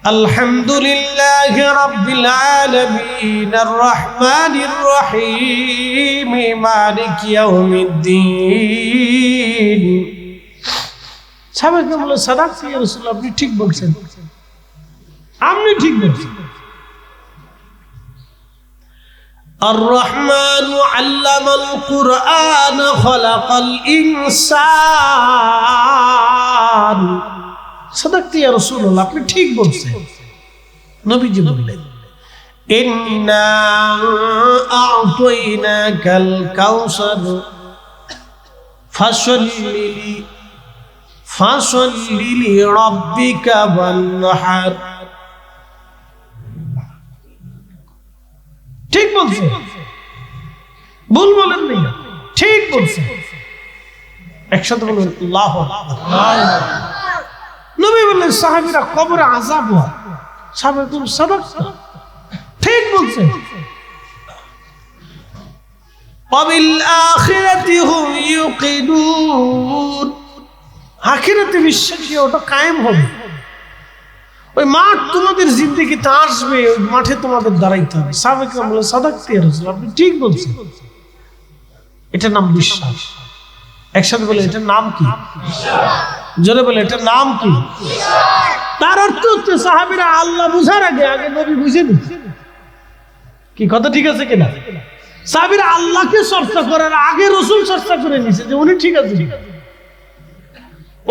আলহামদুলিল্লাহি রাব্বিল আলামিন আর রহমানির রহিম মালিকি ইয়াউমিদ্দিন। সাহাবায়ে বললেন সাদাকাত ইয়া রাসূলুল্লাহ, আপনি ঠিক বলছেন, আপনি ঠিক বলছেন। আর রহমান আল্লামাল কুরআন খলাকাল ইনসান। সাদাকাত ইয়া রাসূলুল্লাহ, আপনি ঠিক বলছেন। নবীজি বললেন ইন্না আ'তাইনাকাল কাউসার ফাসাল্লি লিরাব্বিকা ওয়ানহার। ঠিক বলছেন, ভুল বলেন না, ঠিক বলছেন। একসাথে বলবেন আল্লাহু আকবার। নবী বললেন সাহাবীরা কবরে আযাব হয়, সাহাবীরা বললেন সাদাকাত, ঠিক বলছেন। ওয়াবিল আখিরাতি হুম ইউকিনুন। আখিরাতে বিশ্বাসী ওটা কায়েম হবে। ওই মাঠ তোমাদের জিন্দেগিতে আসবে, ওই মাঠে তোমাদের দাঁড়াইতে হবে। সাহাবায়ে কিরাম বললেন সাদাকাত ইয়া রাসূলুল্লাহ, আপনি ঠিক বলছেন। এটার নাম বিশ্বাস। একসাথে বলে এটার নাম কি? জোরে বলে এটার নাম কি? তার অর্থ হচ্ছে সাহাবীরা আল্লাহ বুঝার আগে আগে নবী বুঝে নিচ্ছে। কি কথা ঠিক আছে কিনা? সাহাবীরা আল্লাহকে চর্চা করার আগে রাসূল চর্চা করে নিছে যে উনি ঠিক আছে।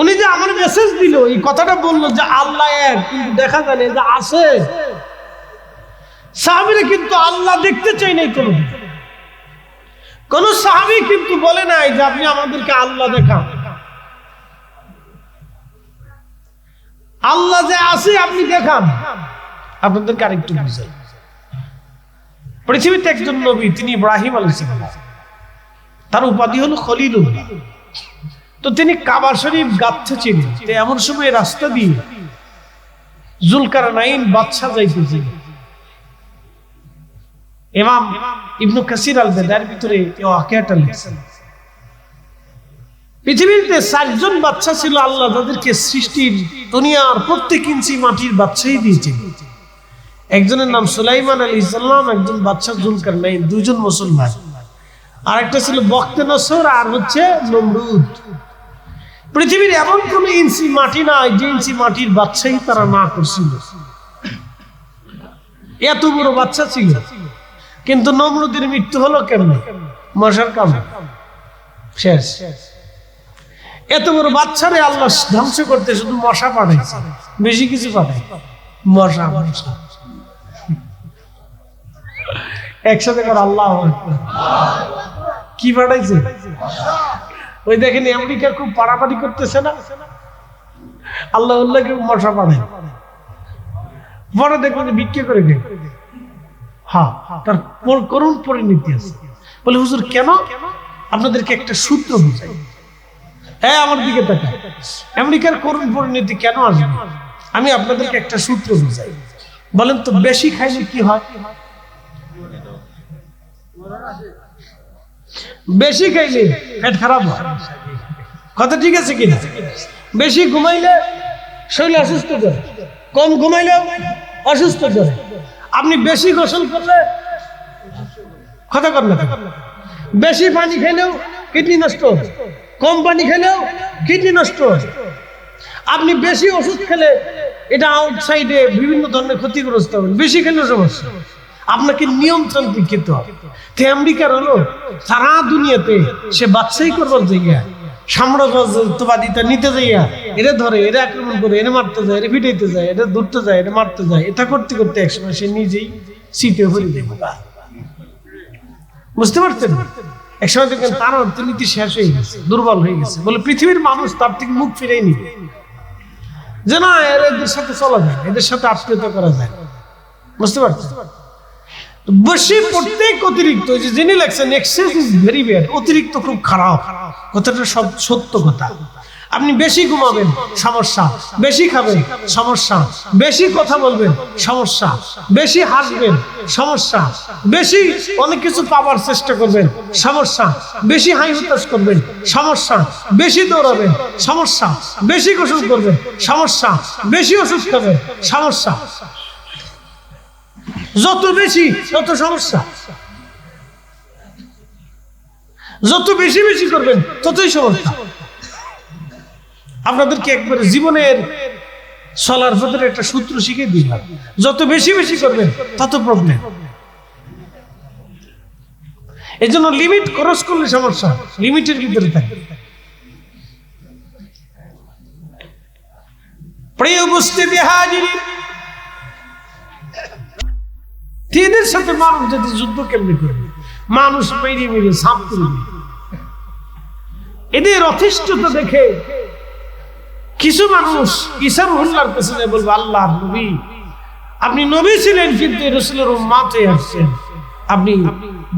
উনি যে আমার মেসেজ দিল, এই কথাটা বললো যে আল্লাহ এক, কিন্তু দেখা যায় যে আছে। সাহাবীরা কিন্তু আল্লাহ দেখতে চাই নাই, কোন সাহাবী কিন্তু বলে নাই যে আপনি আমাদেরকে আল্লাহ দেখান, আল্লাহ যে আছে আপনি দেখান, আপনাদেরকে আরেকটু বুঝাই। পৃথিবীতে একজন নবী, তিনি ইব্রাহিম আলাইহিস সালাম, তার উপাধি হলো খলিলুল্লাহ। তো তিনি কাবা শরীফ গাচ্ছেছিলেন, এমন সময় রাস্তা দিয়ে জুলকারনাইন বাদশা যাইতেছিল। ইমাম ইবনে কাসির আল-বাদার ভিতরে এই ওয়াকিয়াটা লিখছেন। পৃথিবীতে 4 জন বাদশা ছিল আল্লাহ তাদেরকে সৃষ্টির দুনিয়ার প্রত্যেক ইঞ্চি মাটির বাদশাই দিয়েছেন। একজনের নাম সুলাইমান আলাইহিস সালাম, একজন বাদশা জুলকারনাইন, দুইজন মুসলমান। আরেকটা ছিল বখতে নসর, আর হচ্ছে নমরুদ। পৃথিবীর এমন কোন ইঞ্চি মাটি নাই যে ইঞ্চি মাটির বাদশাই তারা না করছিল। এত বড় বাদশা ছিল, কিন্তু নমরুদের মৃত্যু হলো কেমনে? মশার কামড়ে শেষ। এত বড় বাচ্চারে আল্লাহ ধ্বংস করতে শুধু মশা পাঠাইছে, বেশি কিছু পাঠাই। মশা একসাথে করে আল্লাহ কি পাঠাইছে? ওই দেখেন আমেরিকা খুব পাড়াপাড়ি করতেছে না, আল্লাহ উল্লাহকে মশা পাঠায়, পরে দেখবেন ভিক্ষে করে গে। হ্যাঁ, তার করুণ পরিণতি আছে। বলে হুজুর কেন? আপনাদেরকে একটা সূত্র বুঝাই। হ্যাঁ, আমার দিকে তাকান, আমেরিকার করুণ পরিণতি কেন আসবে? আমি আপনাদেরকে একটা সূত্র বুঝাই। বলেন তো, বেশি খাইলে কি হয়? বেশি খাইলে পেট খারাপ হয়, কথা ঠিক আছে কিনা? বেশি ঘুমাইলে শরীর অসুস্থ করে, কম ঘুমাইলে অসুস্থ করে। আপনি বেশি গোসল করলে কথা কর না, বেশি পানি খেলেও কিডনি নষ্ট, কম পানি খেলেও কিডনি নষ্ট। আপনি বেশি ওষুধ খেলে এটা আউটসাইডে বিভিন্ন ধরনের ক্ষতিগ্রস্ত হবেন, বেশি খেলেও সমস্যা। আপনাকে নিয়মতান্ত্রিক খেতে হবে। আমেরিকার হলো সারা দুনিয়াতে সে বাদশাহী করবার জায়গা, সাম্রাজ্যবাদিতা নিতে যাইয়া এরা ধরে, এরা আক্রমণ করে, এরা মারতে যায়, এরা পিটাইতে যায়, এটা ধরতে যায়, এটা মারতে যায়। এটা করতে করতে একসময় সে নিজেই শীতে ভরে দেবে। বুঝতে পারছেন? একসময় দেখবেন তার অর্থনীতি শেষ হয়ে গেছে, দুর্বল হয়ে গেছে। বলে পৃথিবীর মানুষ তার থেকে মুখ ফিরেই নিবে, যে না এদের সাথে চলা যায়, এদের সাথে আত্মীয়তা করা যায়। বুঝতে পারছেন? বেশি প্রত্যেক অতিরিক্ত, যিনি লেখছেন এক্সেস ইজ ভেরি ব্যাড, অতিরিক্ত খুব খারাপ। কথাটা সব সত্য কথা। আপনি বেশি ঘুমাবেন সমস্যা, বেশি খাবেন সমস্যা, বেশি কথা বলবেন সমস্যা, বেশি হাসবেন সমস্যা, বেশি অনেক কিছু পাওয়ার চেষ্টা করবেন সমস্যা, বেশি হাই হুতাশ করবেন সমস্যা, বেশি দৌড়াবেন সমস্যা, বেশি গোসল করবেন সমস্যা, বেশি ওষুধ খাবেন সমস্যা। যত বেশি তত সমস্যা, যত বেশি বেশি করবেন ততই সমস্যা। আপনাদেরকে একবারে জীবনের চলার ভেতরে একটা সূত্র শিখিয়ে দিলাম, যত বেশি বেশি করবেন তত প্রবলেম। এই জন্য লিমিট ক্রস করলে সমস্যা, লিমিটের ভিতরে থাকে। প্রিয় উপস্থিতি হাজিরিন, এদের সাথে মানুষ যদি যুদ্ধ কেমনি করবে, মানুষ মেরে মেরে সাপ করবে, এদের অতিষ্ঠতা দেখে কিছু মানুষ ইসারুল্লাহর পেছনে বলবে, আল্লাহ নবী, আপনি নবী ছিলেন কিন্তু রাসূলের উম্মতে আসছেন, আপনি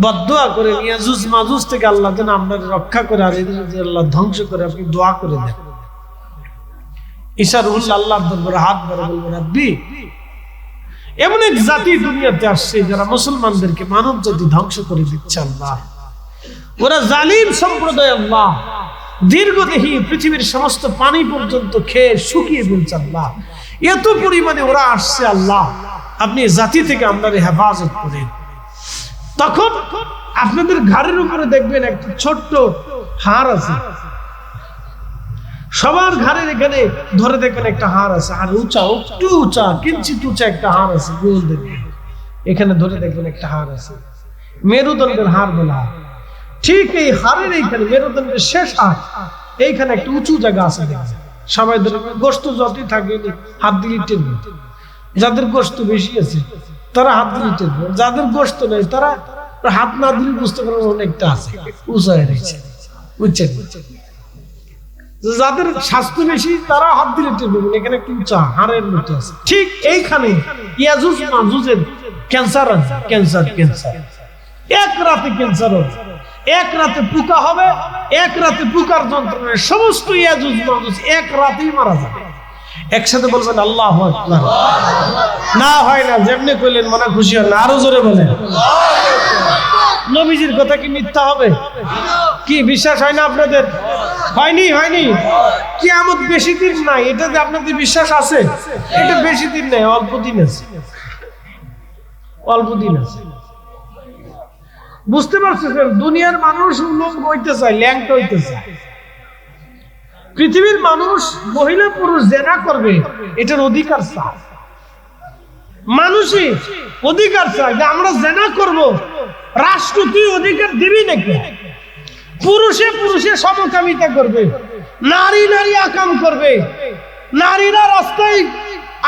বদদুয়া করেন ইয়াজুজ মাজুজ থেকে আল্লাহ যেন আপনাদের রক্ষা করে আর এদের আল্লাহ ধ্বংস করে, আপনি দোয়া করে দেন। ইসারুল্লাহ আল্লাহর দরবারে হাত ধরে বলবে, রাব্বি, এমন এক জাতি দুনিয়াতে আসছে যারা মুসলমানদেরকে মানব জাতি ধ্বংস করে দিচ্ছে আল্লাহ, ওরা জালিম সম্প্রদায় আল্লাহ, দীর্ঘদেহী, পৃথিবীর সমস্ত পানি পর্যন্ত খেয়ে শুকিয়ে ফেলছে আল্লাহ, এত পরিমাণে ওরা আসছে আল্লাহ, আপনি জাতি থেকে আপনার হেফাজত করেন। তখন আপনাদের ঘাড়ের উপরে দেখবেন একটা ছোট্ট হাড় আছে, সবার ঘাড়ের এখানে ধরে দেখবেন একটা হাড় আছে, আর উঁচা, একটু উঁচা, কিঞ্চিত উঁচা একটা হাড় আছে, গোল দেখবেন এখানে ধরে দেখবেন একটা হাড় আছে, মেরুদণ্ডের হাড় বলা। ঠিক এই হাড়ের এইখানে, মেরুদণ্ডের শেষ হাড়, এইখানে একটা উঁচু জায়গা আছে, সবাই ধরে গোস্ত যতই থাকে হাত দিলে টেনবে, যাদের গোস্ত বেশি আছে তারা হাত দিলে টেরবে, যাদের গোশত নেই তারা হাত না দিলে বুঝতে পারবে অনেকটা আছে, উঁচায় রয়েছে, বুঝছেন? যাদের স্বাস্থ্য বেশি তারা হাত দিলে টেরবে, এখানে একটু উঁচা হাড়ের মতো আছে। ঠিক এইখানে ইয়াজুজ মাজুজের ক্যান্সার আছে, ক্যান্সার এক রাতে ক্যান্সার হবে, এক রাতে পোকা হবে, এক রাতে পোকার যন্ত্রণায় সমস্ত ইয়াজুজ মাজুজ এক রাতেই মারা যাবে। একসাথে বলবেন আল্লাহু আকবার। না হয় না, যেমনি কইলেন মনে খুশি হয় না, আরো জোরে বলেন। নবীজির কথা কি মিথ্যা হবে? কি বিশ্বাস হয় না আপনাদের? হয়নি। কিয়ামত বেশি দিন নাই, এটাতে আপনাদের বিশ্বাস আছে? এটা বেশি দিন নাই, অল্প দিন আছে। বুঝতে পারছেন? দুনিয়ার মানুষ উলঙ্গ হইতে চায়, ল্যাংটা হইতে চায়। পৃথিবীর মানুষ মহিলা পুরুষ জেনা করবে, এটার অধিকার চায়। মানুষই অধিকার চায় যে আমরা জেনা করব, রাষ্ট্র তুই অধিকার দিবি নাকি? পুরুষে সমকামিতা করবে, নারী আকাম করবে, নারীরা রাস্তায়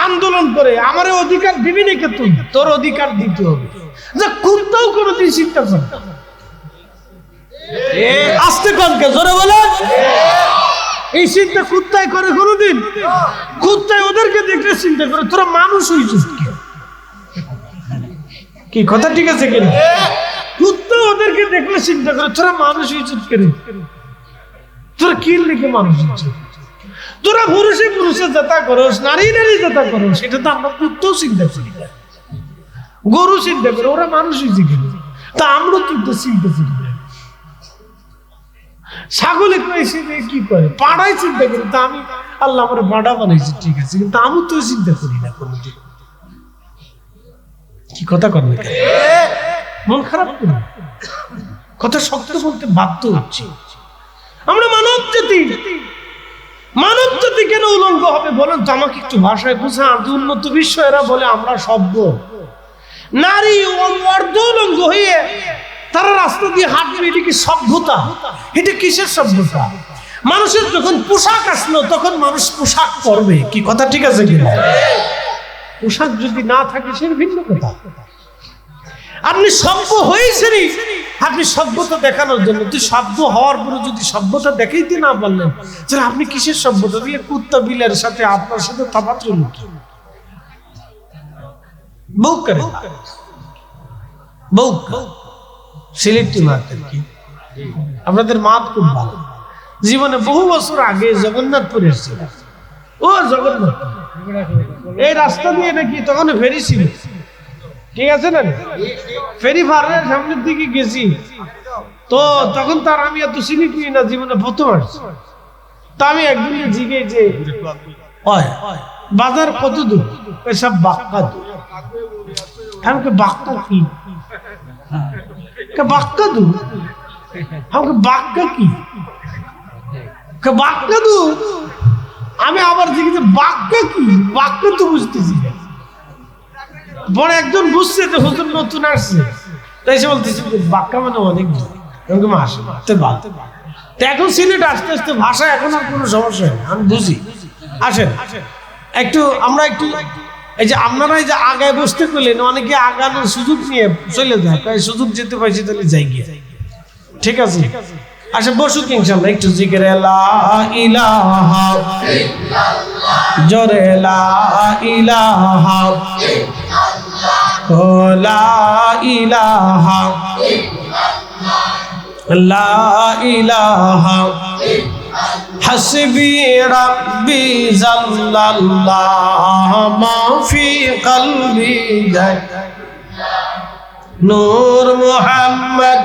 আন্দোলন করে, আমার অধিকার দিবি নাকি? তুই তোর অধিকার দিতে হবে। যে কুত্তাও কোনোদিন চিন্তা করে, আস্তে কনকে জোরে বলে, এই চিন্তা কুত্তায় করে কোনোদিন? কুত্তায় ওদেরকে দেখলে চিন্তা করে, তোরা মানুষ হইছিস কি? কথা ঠিক আছে কিনা? কুত্তা ওদেরকে দেখলে চিন্তা করে, তোরা মানুষ হইছিস কেন? তোরা কি লিখে মানুষ হইছিস? তোরা পুরুষে যেটা করস, নারী যেটা করস, সেটা তো আমরা কুত্তাও চিন্তা করি, গরু চিন্তা করে, ওরা মানুষ হয়েছে কেন? তা আমরা তো চিন্তা করি। ছাগলে কি করে? পাড়ায় চিন্তা করি। তা আমি আল্লাহ আমার পাড়া বানাইছি, ঠিক আছে, কিন্তু আমি তো চিন্তা করি না কোনোদিন। কি কথা কর না, মন খারাপ করি, কথা শক্ত বলতে বাধ্য হচ্ছে। আমরা মানব জাতি কেন উলঙ্গ হবে বলেন তো? আমাকে একটু ভাষায় বুঝা। উন্নত বিশ্ব এরা বলে আমরা সভ্য। নারী অর্ধ উলঙ্গ হয়ে তারা রাস্তা দিয়ে হাঁটবে, এটা কি সভ্যতা? এটা কিসের সভ্যতা? মানুষের যখন পোশাক আসলো তখন মানুষ পোশাক পরবে, কি কথা ঠিক আছে কিনা? পোশাক যদি না থাকে সে ভিন্ন কথা। আপনি সভ্য হয়েছেনই আপনি সভ্যতা দেখানোর জন্য। তুই সভ্য হওয়ার পরে যদি সভ্যতা দেখাইতে না পারলেন, তাহলে আপনি কিসের সভ্যতা? দিয়ে কুত্তা বিলের সাথে আপনার সাথে তফাৎ রইল কি? বউ সিলেক্টিভ মার্কেট কি? আপনাদের মাত খুব ভালো। জীবনে বহু বছর আগে জগন্নাথপুর এসেছিল। ও জগন্নাথপুর এই রাস্তা দিয়ে নাকি তখন ফেরি ছিল, ঠিক আছে না? ফেরি ফারের সামনের দিকে গেছি তো তখন তার আমি এত চিনি না, জীবনে প্রথম আসছি। তা আমি একদিন জিগে যে বাজার কত দূর? এসব বাক্কা দূর। আমাকে বাক্কা কি? বাক্কা দূর? আমাকে বাক্কা কি? বাক্কা দূর? আমি আবার জিজ্ঞেস বাক্কা কি? বাক্কা তো বুঝতেছি। বড় একজন বুঝছে যে হুজুর নতুন আসছে, তাই সে বলতেছে বাক্কা মানে অনেক দূর। এখন সিলেট আস্তে আস্তে ভাষা এখন আর কোনো সমস্যা নেই, আমি বুঝি। আসেন একটু আমরা একটু এই যে আপনারা এই যে আগায় বসতে করলেন, অনেকে আগানোর সুযোগ নিয়ে চলে যায়, তাই সুযোগ যেতে পাইছি তাহলে যাই গিয়ে, ঠিক আছে? আচ্ছা বসুক ইনশাআল্লাহ। একটু জিকির লা ইলাহা ইল্লাল্লাহ, জোরে লা ইলাহা ইল্লাল্লাহ, লা ইলাহা ইল্লাল্লাহ, লা ইলাহা হাসবি রাব্বি জাল্লাল্লাহ মা ফি কলবি নূর মুহাম্মদ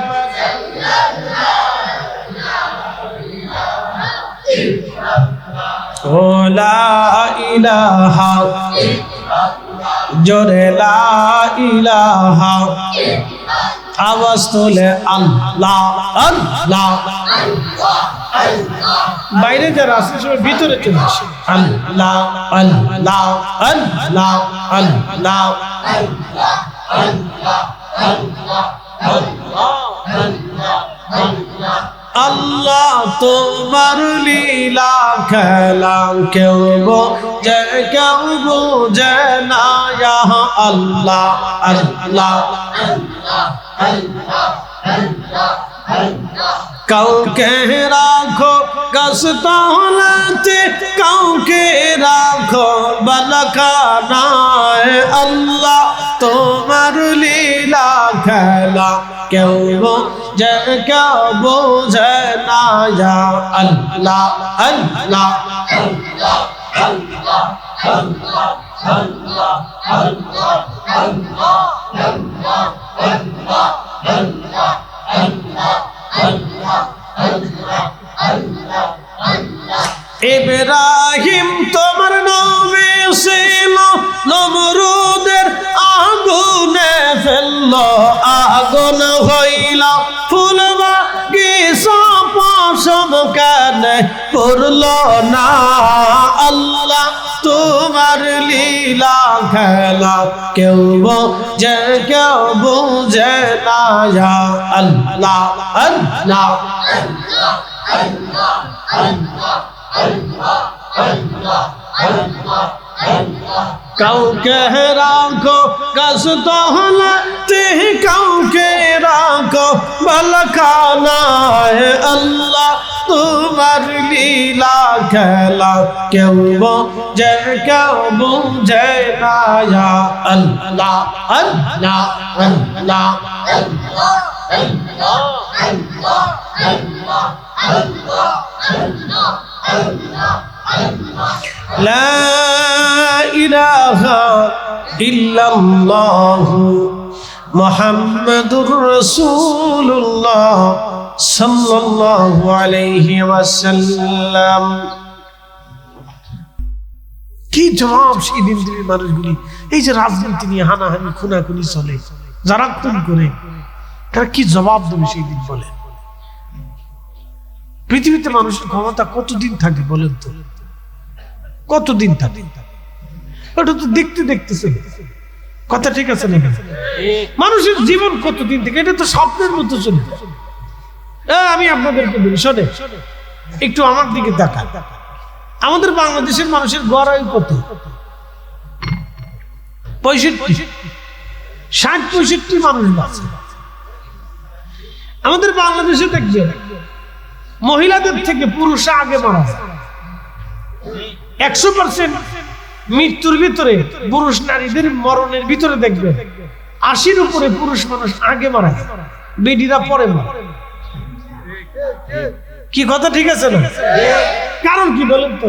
ও লা ইলাহা জোরে লা ইলাহা আওয়াজ তোলে আল্লাহ আল্লাহ। বাইরে যারা আছে সবাই ভিতরে চলে আসে। আল্লাহ আল্লাহ আল্লাহ আল্লাহ আল্লাহ আল্লাহ আল্লাহ আল্লাহ আল্লাহ আল্লাহ তোমার লীলা খেলা কেউ বোঝে কেউ বোঝে না ইয়া আল্লাহ আল্লাহ কাউকে রাখো গাছতলাতে কাউকে রাখো বালখানায় আল্লাহ তোমার লীলা খেলা কেউ বোঝে কেউ বোঝে না ইয়া আল্লাহ আল্লাহ আল্লাহ আল্লাহ আল্লাহ আল্লাহ আল্লাহ আল্লাহ আল্লাহ আল্লাহ আল্লাহ ইব্রাহিম তোমার নবী ছিল নমরুদের আগুনে ফেলল আগুন হইল ফুল বাগিচা পশম কেন করল না আল্লাহ তোমার লীলা খেলা কেউ বোঝে কেউ বোঝে না ইয়া আল্লাহ আল্লাহ আল্লাহ আল্লাহ আল্লাহ আল্লাহ আল্লাহ আল্লাহ আল্লাহ কাউকে রাখো গাছতলাতে কাউকে রাখো বালখানায় আল্লাহ তোমার লীলা খেলা কেউ বোঝে কেউ বোঝে না ইয়া আল্লাহ আল্লাহ আল্লাহ আল্লাহ আল্লাহ আল্লাহ আল্লাহ আল্লাহ আল্লাহ আল্লাহ আল্লাহ লা ইলাহা ইল্লাল্লাহু মুহাম্মাদুর রাসূলুল্লাহ সাল্লাল্লাহু আলাইহি ওয়াসাল্লাম। কি জবাব সেই দিন দিনের মানুষগুলি, এই যে রাজনীতি নিয়ে হানাহানি খুনাখুনি চলে, যারা খুন করে, তারা কি জবাব দেবে সেই দিন বলে? পৃথিবীতে মানুষের ক্ষমতা কতদিন থাকে বলেন তো? কতদিন থাকে? ওটা তো দেখতে দেখতেছে, কথা ঠিক আছে না? মানুষের জীবন কতদিন থেকে, এটা তো স্বপ্নের মতো চলবে। আমি আপনাদেরকে বলি, শোনে একটু আমার দিকে তাকান। আমাদের বাংলাদেশের মানুষের গড় আয়ু কত? 65, 60-65 মানুষ বাঁচে। আমাদের বাংলাদেশে দেখবেন মহিলাদের থেকে পুরুষরা আগে মারা যায়। 100% মৃত্যুর ভিতরে পুরুষ নারীদের মরণের ভিতরে দেখবেন 80-র উপরে পুরুষ মানুষ আগে মারা যায়, বেডিরা পরে মারা। কি কথা ঠিক আছে না? কারণ কি বলেন তো?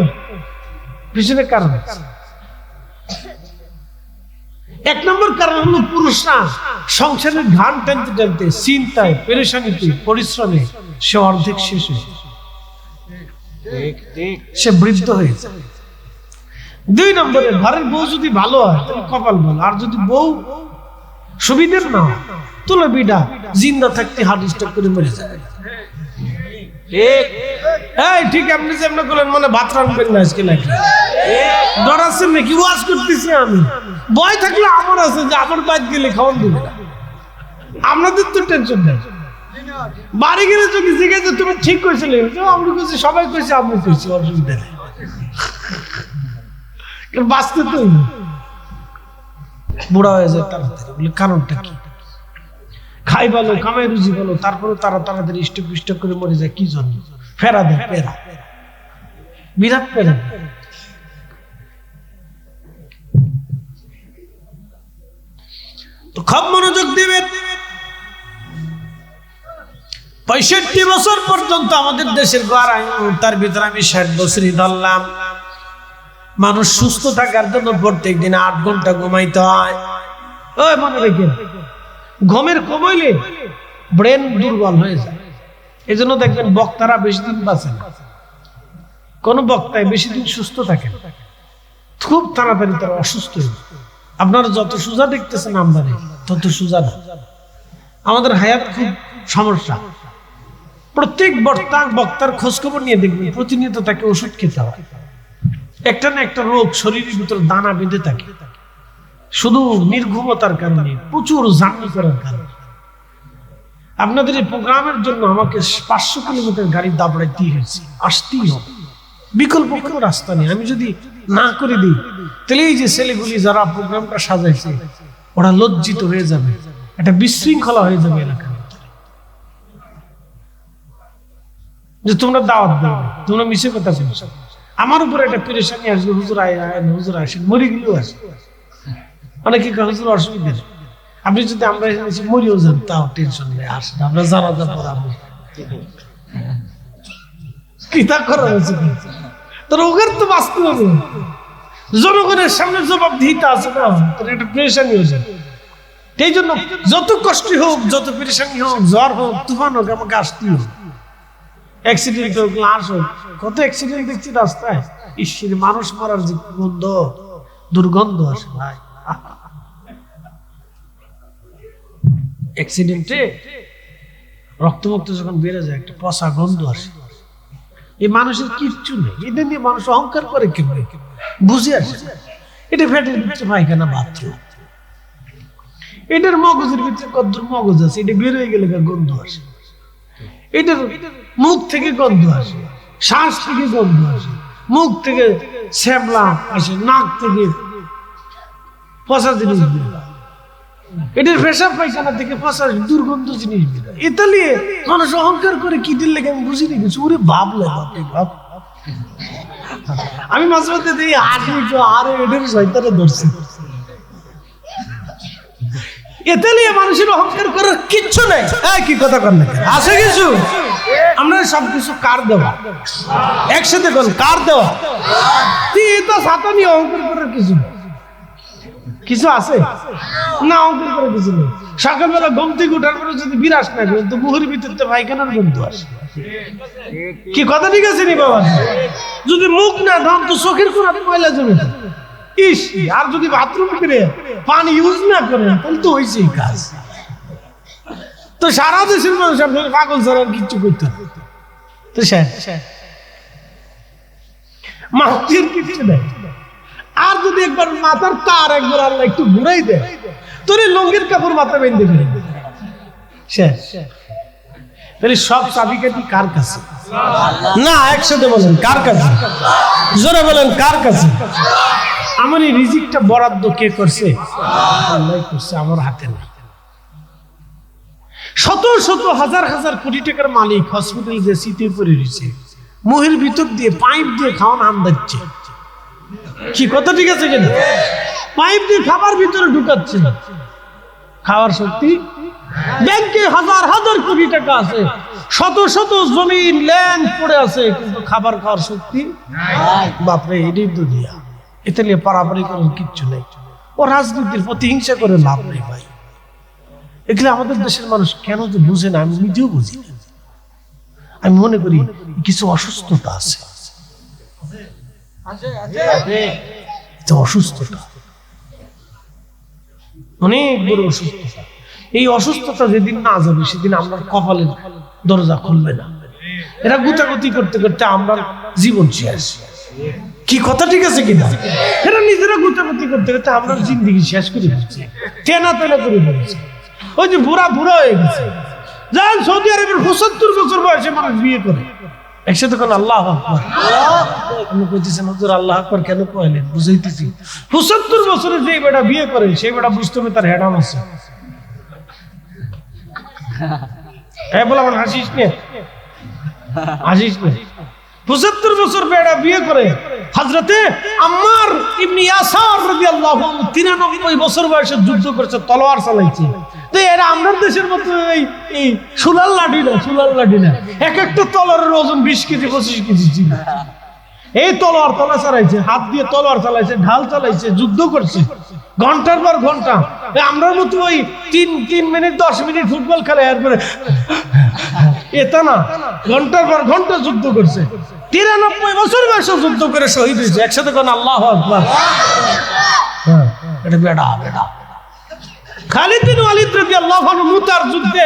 পিছনে কারণ, 1 নম্বর কারণ হলো পুরুষরা সংসারের ঘান টানতে টানতে, চিন্তায়, পেরেশানিতে, পরিশ্রমে সে অর্ধেক শেষ হয়ে যায়, সে বৃদ্ধ হয়ে যায়। 2 নম্বরে ঘরের বউ যদি ভালো হয় তাহলে কপাল ভালো, আর যদি বউ সুবিধার না হয় তাহলে বিডা জিন্দা থাকতে হার্ট স্ট্রোক করে মরে যায়। ঠিক আপনি যেমন করলেন, মানে ভাত রান্নবেন না আজকে নাকি? ডরাচ্ছেন নাকি? ওয়াজ করতেছি আমি, ভয় থাকলে আমার আছে যে আমার বাদ গেলে খাওয়ান দিবে না। আপনাদের তো টেনশন নেই। বাড়ি গেলে যদি জিজ্ঞাসা তুমি ঠিক করেছিলে, আমরা কইছি, সবাই কইছে, আমি কইছি, অসুবিধা নেই। বাঁচতে তো বুড়া হয়ে যায় তাড়াতাড়ি, বলে কারণটা কি? খাই ভালো, কামাই রুজি ভালো, তারপরে তারা তাড়াতাড়ি স্টক করে মরে যায়। কি জন্য? ফেরা দেয়, পেরা, বিরাট পেরা। তো খুব মনোযোগ দিবেন। 65 বছর পর্যন্ত আমাদের দেশের গড় আয়ু, তার ভিতরে আমি 60 বছরই ধরলাম। মানুষ সুস্থ থাকার জন্য প্রত্যেক দিন 8 ঘন্টা ঘুমাইতে হয়। ওই মনে রেখেন, ঘুমের কমাইলে ব্রেন দুর্বল হয়ে যায়। এই জন্য দেখবেন বক্তারা বেশি দিন বাঁচে না, কোন বক্তায় বেশি দিন সুস্থ থাকে না, খুব তাড়াতাড়ি তারা অসুস্থ হয়ে যায়। আপনারা যত সোজা দেখতেছেন আমদানি, তত সোজা না। আমাদের হায়াত খুব সমস্যা। প্রত্যেক বক্তার খোঁজ খবর নিয়ে দেখবেন প্রতিনিয়ত তাকে ওষুধ খেতে হয়। একটা না একটা রোগ শরীরের ভিতর দানা বেঁধে থাকে, শুধু নির্ঘুমতার কারণে, প্রচুর জার্নি করার কারণে। আপনাদের এই প্রোগ্রামের জন্য আমাকে 500 কিলোমিটার গাড়ি দাবড়াইতে হয়েছে, আসতেই হবে, বিকল্প কোনো রাস্তা নেই। আমি যদি না করে দিই তাহলে এই যে ছেলেগুলি যারা প্রোগ্রামটা সাজাইছে ওরা লজ্জিত হয়ে যাবে, একটা বিশৃঙ্খলা হয়ে যাবে এলাকার যে তোমরা দাওয়াত দেবে, তোমরা মিশে কথা বলছো। আমার উপরে একটা পেরেশানি আসবে, হুজুর হুজুর আসেন, মরে গেলেও আসে। অনেকে হুজুর অসুবিধা নেই, আপনি যদি আমরা এসে মরিও যান তাও টেনশন নেই, আসেন আমরা জানাজা পড়াবো। কিতা করা হয়েছে তোর ওদের তো বাঁচতে হবে, জনগণের সামনে জবাবদিহিতা আছে না, তোর একটা পেরেশানি হয়েছে। এই জন্য যত কষ্টই হোক, যত পেরেশানি হোক, জ্বর হোক, তুফান হোক, আমাকে আসতেই হোক। অ্যাক্সিডেন্ট হোক, লাশ হোক, কত অ্যাক্সিডেন্ট দেখছি রাস্তায়, ঈশ্বরে মানুষ মারার যে গন্ধ, দুর্গন্ধ আসে ভাই। অ্যাক্সিডেন্টে রক্তমুক্ত যখন বেড়ে যায় একটা পচা গন্ধ আসে। এই মানুষের কিচ্ছু নেই, এটা নিয়ে মানুষ অহংকার করে কেমনে বুঝে আসে। এটা ফ্যাটের ভিতরে পায়খানা বাথরুম, এটার মগজের ভিতরে কদ্দুর মগজ আছে, এটা বের হয়ে গেলে গন্ধ আসে। এটার মুখ থেকে গন্ধ আসে, শ্বাস থেকে গন্ধ আসে, মুখ থেকে শ্যামলা আসে, নাক থেকে পচা জিনিস বের হয়, এটার পেশাব পায়খানা থেকে পচা দুর্গন্ধ জিনিস বের হয়। এটা নিয়ে মানুষ অহংকার করে কি দিল লেগে আমি বুঝি রেখেছি, ওরে ভাবলে বাপ। আমি মাঝে মধ্যে দিই হাসি, আরে এটার শয়তানে ধরছে। এতে নিয়ে মানুষের অহংকার করার কিচ্ছু নেই। কি কথা কর না আছে কিছু, আমরা সবকিছু কার দেওয়া, একসাথে বল কার দেওয়া। তুই তো ছাতা নিয়ে অহংকার করার কিছু কিছু আছে না, অহংকার করার কিছু নেই। সকালবেলা ঘুম থেকে উঠার পরে যদি বিরাস না করেন তো মুখের ভিতরে পায়খানার গন্ধ আসে। কি কথা ঠিক আছে নি বাবা? যদি মুখ না ধন তো চোখের কোনাতে ময়লা জমে থাকে। ইস, আর যদি বাথরুম করে পানি ইউজ না করেন তাহলে তো হয়েছে কাজ। তো সারা দেশের মানুষ আপনার পাগল ছাড়া কিচ্ছু করতে হবে তো মানুষের কিচ্ছু নেই। আর যদি একবার মাথার তার একবার আল্লাহ একটু ঘুরাই দেয় তোর লঙ্গির কাপড় মাথা বেঁধে দেবে শেষ। তাহলে সব চাবিকাঠি কার কাছে? না, একসাথে বলেন কার কাছে, জোরে বলেন কার কাছে? আমার এই রিজিকটা বরাদ্দ কে করছে? আল্লাহ করছে, আমার হাতে নাই। শত শত হাজার হাজার কোটি টাকার মালিক হসপিটাল যে সিটে পড়ে রয়েছে, মুহের ভিতর দিয়ে পাইপ দিয়ে খাওয়ান আন্দাচ্ছে। কি কথা ঠিক আছে কিনা? পাইপ দিয়ে খাবার ভিতরে ঢুকাচ্ছে, খাওয়ার শক্তি। ব্যাংকে হাজার হাজার কোটি টাকা আছে, শত শত জমিন ল্যান্ড পড়ে আছে, কিন্তু খাবার খাওয়ার শক্তি বাপরে, এটাই দুনিয়া। এতে নিয়ে পারাপারি করার কিচ্ছু নেই। ও রাজনীতির প্রতিহিংসা করে লাভ নেই ভাই। এগুলো আমাদের দেশের মানুষ কেন যে বুঝে না, আমি নিজেও বুঝি না। আমি মনে করি কিছু অসুস্থতা আছে, অসুস্থতা অনেক বড় অসুস্থতা। এই অসুস্থতা যেদিন না যাবে সেদিন আমরা কপালের দরজা খুলবে না। এরা গুতাগুতি করতে করতে আমরা জীবন শেষ। কি কথা ঠিক আছে কিনা? এরা নিজেরা গুতাগুতি করতে করতে আমরা জিন্দিগি শেষ করে ফেলছি, তেনা তেনা করে ফেলছি। ওই যে বুড়া বুড়া হয়ে গেছে। যান সৌদি আরবের 75 বছর বয়সে মানুষ বিয়ে করে একসাথে কোন আল্লাহ আকবার। আমি কইতেছেন হুজুর আল্লাহ আকবার কেন কইলেন? বুঝাইতেছি 75 বছরে যে বেটা বিয়ে করে সেই বেটা বুঝতে হবে তার হেডাম আছে। হ্যাঁ বলে আমার হাসিস নে, হাসিস নে। 75 বছর বেটা বিয়ে করে হযরতে আম্মার ইবনে ইয়াসার রাদিয়াল্লাহু আনহু 93 বছর বয়সে যুদ্ধ করেছে, তলোয়ার চালাইছে। তো এরা আমাদের দেশের মতো এই সুলাল লাঠি না, এক একটা তলোয়ারের ওজন 20 কেজি 25 কেজি ছিল। এই তলোয়ার তলা চালাইছে, হাত দিয়ে তলোয়ার চালাইছে, ঢাল চালাইছে, যুদ্ধ করছে ঘন্টার পর ঘন্টা। আমরা মতো ওই 3 মিনিট 10 মিনিট ফুটবল খেলে এরপরে এটা না, ঘন্টার পর ঘন্টা যুদ্ধ করছে। 93 বছর বয়সে যুদ্ধ করে শহীদ হয়েছে। একসাথে কোন আল্লাহু আকবার। এটা বেটা খালিদ বিন ওয়ালিদ রাদিয়াল্লাহু আনহু মুতার যুদ্ধে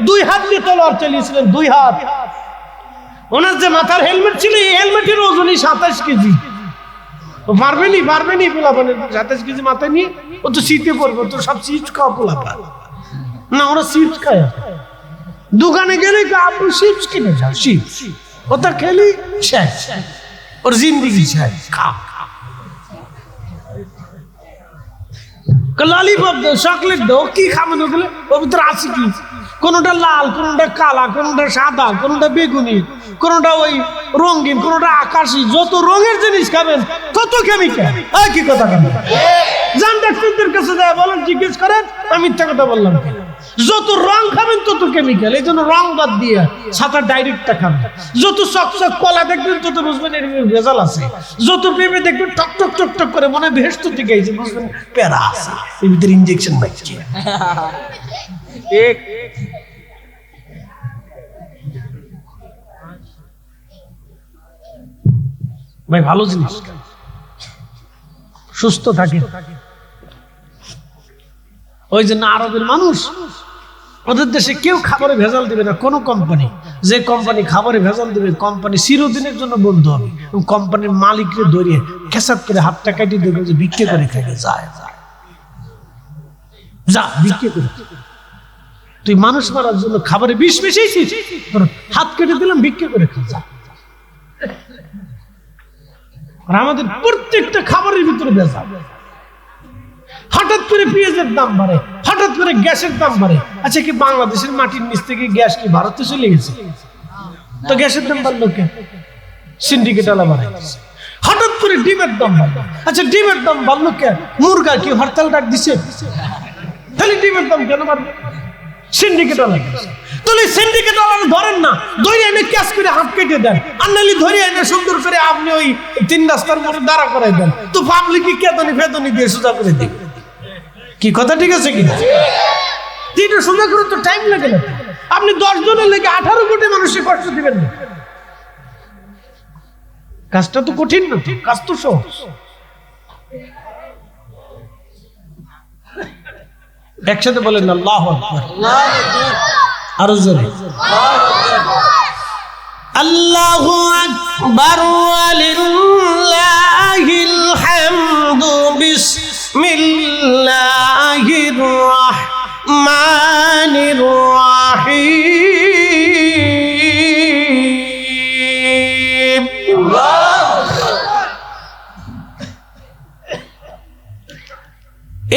2 হাত দিয়ে তলোয়ার চালিয়েছিলেন, 2 হাত। ওনার যে মাথার হেলমেট ছিল, এই হেলমেটের ওজনই 27 কেজি। পারবেনি পোলাপানের 27 কেজি মাথায় নিয়ে ও তো শীতে পড়বে, তো সব চিপস খাওয়া পোলাপান না, ওরা চিপস খায় দোকানে গেলে আপু চিপস কিনে যাও, চিপস ওটা খেলি শেষ, ওর জিন্দিগি শেষ। খা ললিপপ দো, চকলেট দো, কি খাবেন ওগুলো? ওর ভিতরে আছে কি? কোনটা লাল, কোনটা কালা, কোনটা সাদা, কোনটা বেগুনি, কোনটা ওই রঙিন, কোনটা আকাশি। যত রঙের জিনিস খাবেন তত কেমিক্যাল। কি কথা কেন যান ডাক্তারদের কাছে যায় বলেন, জিজ্ঞেস করেন, আমি মিথ্যা কথা বললাম কেন? যত রং খাবেন তত কেমিক্যাল। এই জন্য রং বাদ দিয়ে সাদা ডাইরেক্টটা খাবেন। যত চকচক কলা দেখবেন তত বুঝবেন এর ভেজাল আছে। যত পেঁপে দেখবেন টক টক টক টক করে মনে ভেস্ত থেকে আইছে, বুঝবেন প্যারা আছে, এর ভিতরে ইনজেকশন মারছে। ঠিক ভাই, ভালো জিনিস সুস্থ থাকে। ওই জন্য আরবের মানুষ, ওদের দেশে কেউ খাবারে ভেজাল দিবে না। কোন কোম্পানি, যে কোম্পানি খাবারে ভেজাল দিবে, কোম্পানি চিরদিনের জন্য বন্ধ হবে। কোম্পানির মালিককে ধরিয়ে খেসাত করে হাতটা কাটিয়ে দেবে, যে বিক্রি করে খেতে যায়, যা বিক্রি করে। তুই মানুষ মারার জন্য খাবারে বিষ মিশিয়েছিস, হাত কেটে দিলাম, বিক্রি করে খা, যা। আর আমাদের প্রত্যেকটা খাবারের ভিতরে ভেজাল। হঠাৎ করে পেঁয়াজের দাম বাড়ে, হঠাৎ করে গ্যাসের দাম বাড়ে। আচ্ছা, কি বাংলাদেশের মাটির নিচ থেকে গ্যাস কি ভারতে চলে গেছে? তো গ্যাসের দাম বাড়লো কেন? সিন্ডিকেট আলা বাড়ে। হঠাৎ করে ডিমের দাম বাড়লো। আচ্ছা, ডিমের দাম বাড়লো কেন? মুরগা কি হরতাল ডাক দিছে? তাহলে ডিমের দাম কেন বাড়বে? সিন্ডিকেট আলা। তাহলে সিন্ডিকেট আলা ধরেন না, ধরে এনে ক্যাশ করে হাত কেটে দেন, আর নাহলে ধরে এনে সুন্দর করে আপনি ওই 3 রাস্তার মোড়ে দাঁড়া করাই দেন, তো পাবলিক কি কেতনি ফেতনি দিয়ে সোজা করে দিবে। কি কথা ঠিক আছে কিনা? তিনটা সোজা করে তো টাইম লাগে না। আপনি 10 জনের লেগে 18 কোটি মানুষকে কষ্ট দিবেন না। কাজটা তো কঠিন না, কাজ তো সহজ। একসাথে বলেন আল্লাহু আকবার। আরো জোরে আল্লাহু আকবার ওয়া লিল্লাহিল হামদু। বিসমিল্লাহির রাহমানির রাহিম।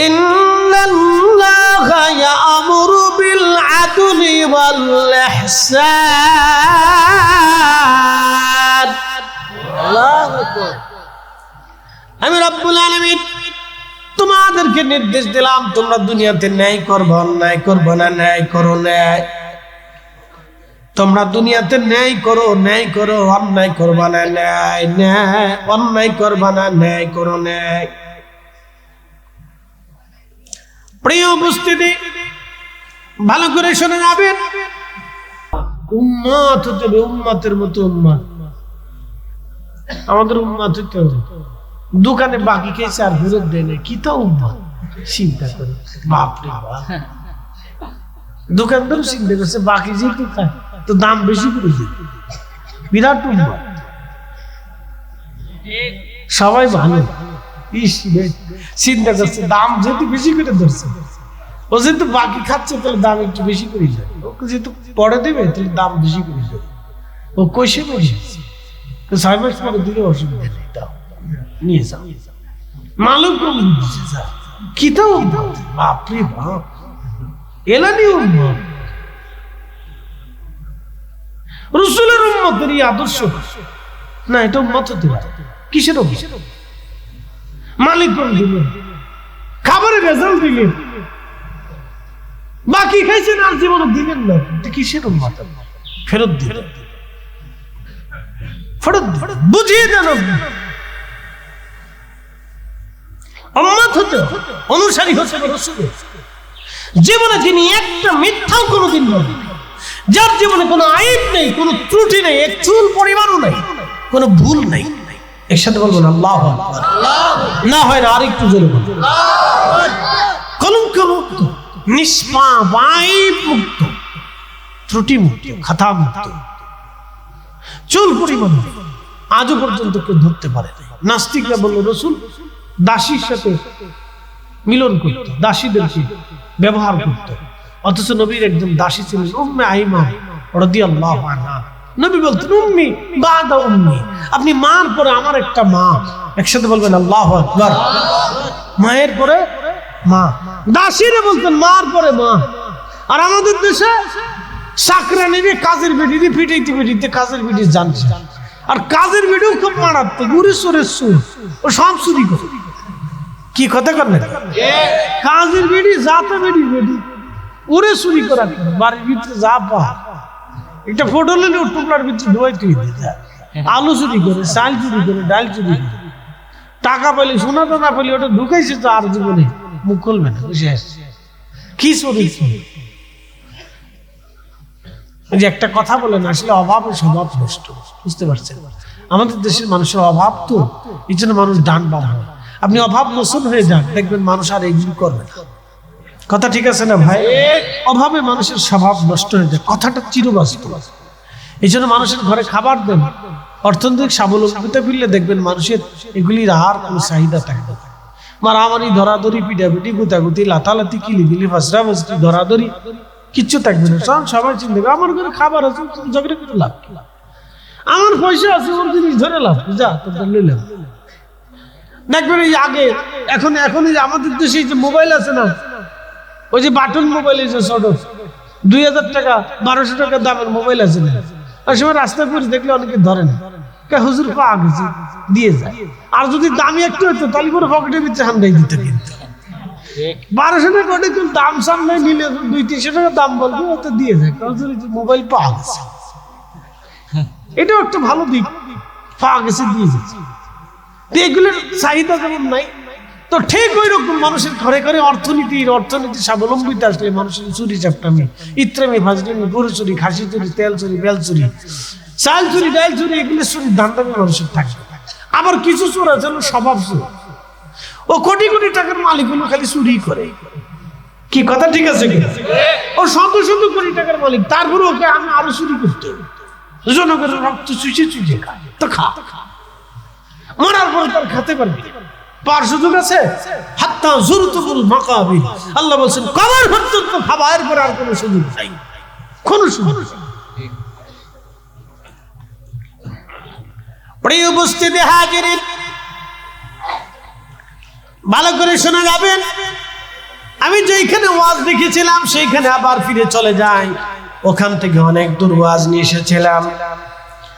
ইন্নাল্লাহা ইয়া'মুরু বিল আদলি ওয়াল ইহসান। আল্লাহু আকবার। আমি রব্বুল আলামিন তোমাদেরকে নির্দেশ দিলাম, তোমরা দুনিয়াতে ন্যায় করবে, অন্যায় করবে না, ন্যায় করো ন্যায়। তোমরা দুনিয়াতে ন্যায় করো, ন্যায় করো, অন্যায় করবে না, ন্যায় ন্যায়, অন্যায় করবে না, ন্যায় করো ন্যায়। প্রিয় উপস্থিতি, ভালো করে শুনে যাবেন। উম্মত হতে হবে, উম্মতের মতো উম্মত। আমাদের উম্মত হতে হবে। দোকানে বাকি খেয়েছে আর ফেরত দেয় না, কি তো উম্মত। চিন্তা করে, বাপরে বাপ। দোকানদারও চিন্তা করছে, বাকি যেহেতু খায় তো দাম বেশি করে দিই। বিরাট উম্মত, সবাই ভালো। চিন্তা করছে, দাম যেহেতু বেশি করে ধরছে, ও যেহেতু বাকি খাচ্ছে তাহলে দাম একটু বেশি করে যায়। ওকে যেহেতু পরে দেবে তাহলে দাম বেশি করে যায়। ও কষে বসে 6 মাস পরে দিলে অসুবিধা নেই, দাও নিয়ে যাও। মালুক কি তো বাপরে বাপ, এলানি উম্মত। রাসূলের উম্মতের এই আদর্শ না, এটা উম্মত হতে পারে। কিসের উম্মত? মালিক দিলেন, খাবারে ভেজাল দিলেন, বাকি খাইছেন আর জীবনে দিলেন না, কিসের উম্মত? ফেরত দিলেন, ফেরত বুঝিয়ে দেন। উম্মত হতে, অনুসারী হচ্ছে রাসূলের। জীবনে যিনি একটা মিথ্যাও কোনোদিন বলেন, যার জীবনে কোনো আইব নেই, কোনো ত্রুটি নেই, এক চুল পরিমাণও নেই, কোনো ভুল নেই। একসাথে বলবেন আল্লাহু আকবার। না হয় না, আরেকটু জোরে বলুন। কলঙ্ক মুক্ত, নিষ্পাপ, আইব মুক্ত, ত্রুটি মুক্ত, খাতা মুক্ত, চুল পরিমাণ আজও পর্যন্ত কেউ ধরতে পারে না। নাস্তিকরা বলল রাসূল দাসীর সাথে মিলন করত, দাসীদেরকে ব্যবহার করত, অথচ নবীর একজন দাসী ছিলেন উম্মে আইমান রাদিয়াল্লাহু আনহা। নবী বলতেন উম্মি বাদা উম্মি, আপনি মার পরে আমার একটা মা। একসাথে বলবেন আল্লাহু আকবার। মায়ের পরে মা। দাসীরে বলতেন মার পরে মা। আর আমাদের দেশে চাকরানিরে কাজের বেটিতে পিটাইতে পিটাইতে কাজের বেটি জানছে। আর কাজের বেটিও খুব মারাত্মক, উড়ে চোরে চোর, ও সব চুরি করে। কি কথা করেন? কাজের বেটি জাতে বেটি বেটি উড়ে চুরি করা, বাড়ির ভিতরে যা পা একটা ফটো নিলে টুকরার ভিতরে ঢুকাই তুই দিতে, আলু চুরি করে, চাল চুরি করে, ডাল চুরি করে, টাকা পেলে সোনা দানা পেলে ওটা ঢুকাইছে তো আর জীবনে মুখ খুলবে না। কি চুরি? যে একটা কথা বলেন, আসলে অভাবে স্বভাব নষ্ট, বুঝতে পারছেন? আমাদের দেশের মানুষের অভাব তো, এই জন্য মানুষ ডান বাম হয়। আপনি অভাব মোচন হয়ে যান, দেখবেন মানুষ আর এইগুলি করবে না। কথা ঠিক আছে না ভাই? অভাবে মানুষের স্বভাব নষ্ট হয়ে যায়, কথাটা চিরবাস্তব। এই জন্য মানুষের ঘরে খাবার দেন, অর্থনৈতিক স্বাবলম্বিতা ফিরলে দেখবেন মানুষের এগুলির আর কোনো চাহিদা থাকবে না। মারামারি, ধরাধরি, পিটাপিটি, গুতাগুতি, লাতালাতি, কিলিবিলি, ফাসরা ফাসরি, ধরাধরি কিচ্ছু থাকবে না। সবাই চিন্তা করবে আমার ঘরে খাবার আছে, তুমি ঝগড়া করে লাভ কি? আমার পয়সা আছে, ওর জিনিস ধরে লাভ, যা তোরটা লইলাম। দেখবেন এই আগে এখন এই যে আমাদের দেশে যে মোবাইল আছে না, ওই যে বাটন মোবাইল, এই যে ছোট 2000 টাকা 1200 টাকা দামের মোবাইল আছে না, ওই সময় রাস্তায় করে দেখলে অনেকে ধরে না, হুজুর পাওয়া গেছে দিয়ে যায়। আর যদি দামি একটু হতো তাহলে করে পকেটের ভিতরে হান্দাই দিত। কিন্তু 1200 টাকা ওটা কিন্তু দাম সামনে নিলে 200-300 টাকা দাম বলবে, ওটা দিয়ে যায়, মোবাইল পাওয়া গেছে। এটাও একটা ভালো দিক, পাওয়া গেছে দিয়ে যাচ্ছে। এগুলোর চাহিদা যেমন নাই, তো ঠিক ওই রকম মানুষের ঘরে ঘরে অর্থনীতি স্বাবলম্বিতা আসলে মানুষের চুরি চাপটামি, ইত্রামি, ফাজলামি, গরু চুরি, খাসি চুরি, তেল চুরি, বেল চুরি, চাল চুরি, ডাল চুরি, এগুলো চুরি দান্দামি মানুষের থাকে। আবার কিছু চোর আছে স্বভাব চোর, ও কোটি কোটি টাকার মালিক হলো খালি চুরি করে। কি কথা ঠিক আছে? ও শত শত কোটি টাকার মালিক, তারপরে ওকে আমি আরো চুরি করতে হবে, জনগণের রক্ত চুষে চুষে খায়, তো খা, মরার পর তার খেতে পারবি, পার সুযোগ আছে। হাত্তা যুরতুল মাকাবির, আল্লাহ বলেন কবর পর্যন্ত খাবার, এরপর আর কোনো সুযোগ নাই, কোনো সুযোগ। প্রিয় উপস্থিতি হাজিরিন, ভালো করে শোনা যাবেন। আমি যেখানে ওয়াজ দেখেছিলাম সেইখানে আবার ফিরে চলে যাই। ওখান থেকে অনেক দূর ওয়াজ নিয়ে এসেছিলাম।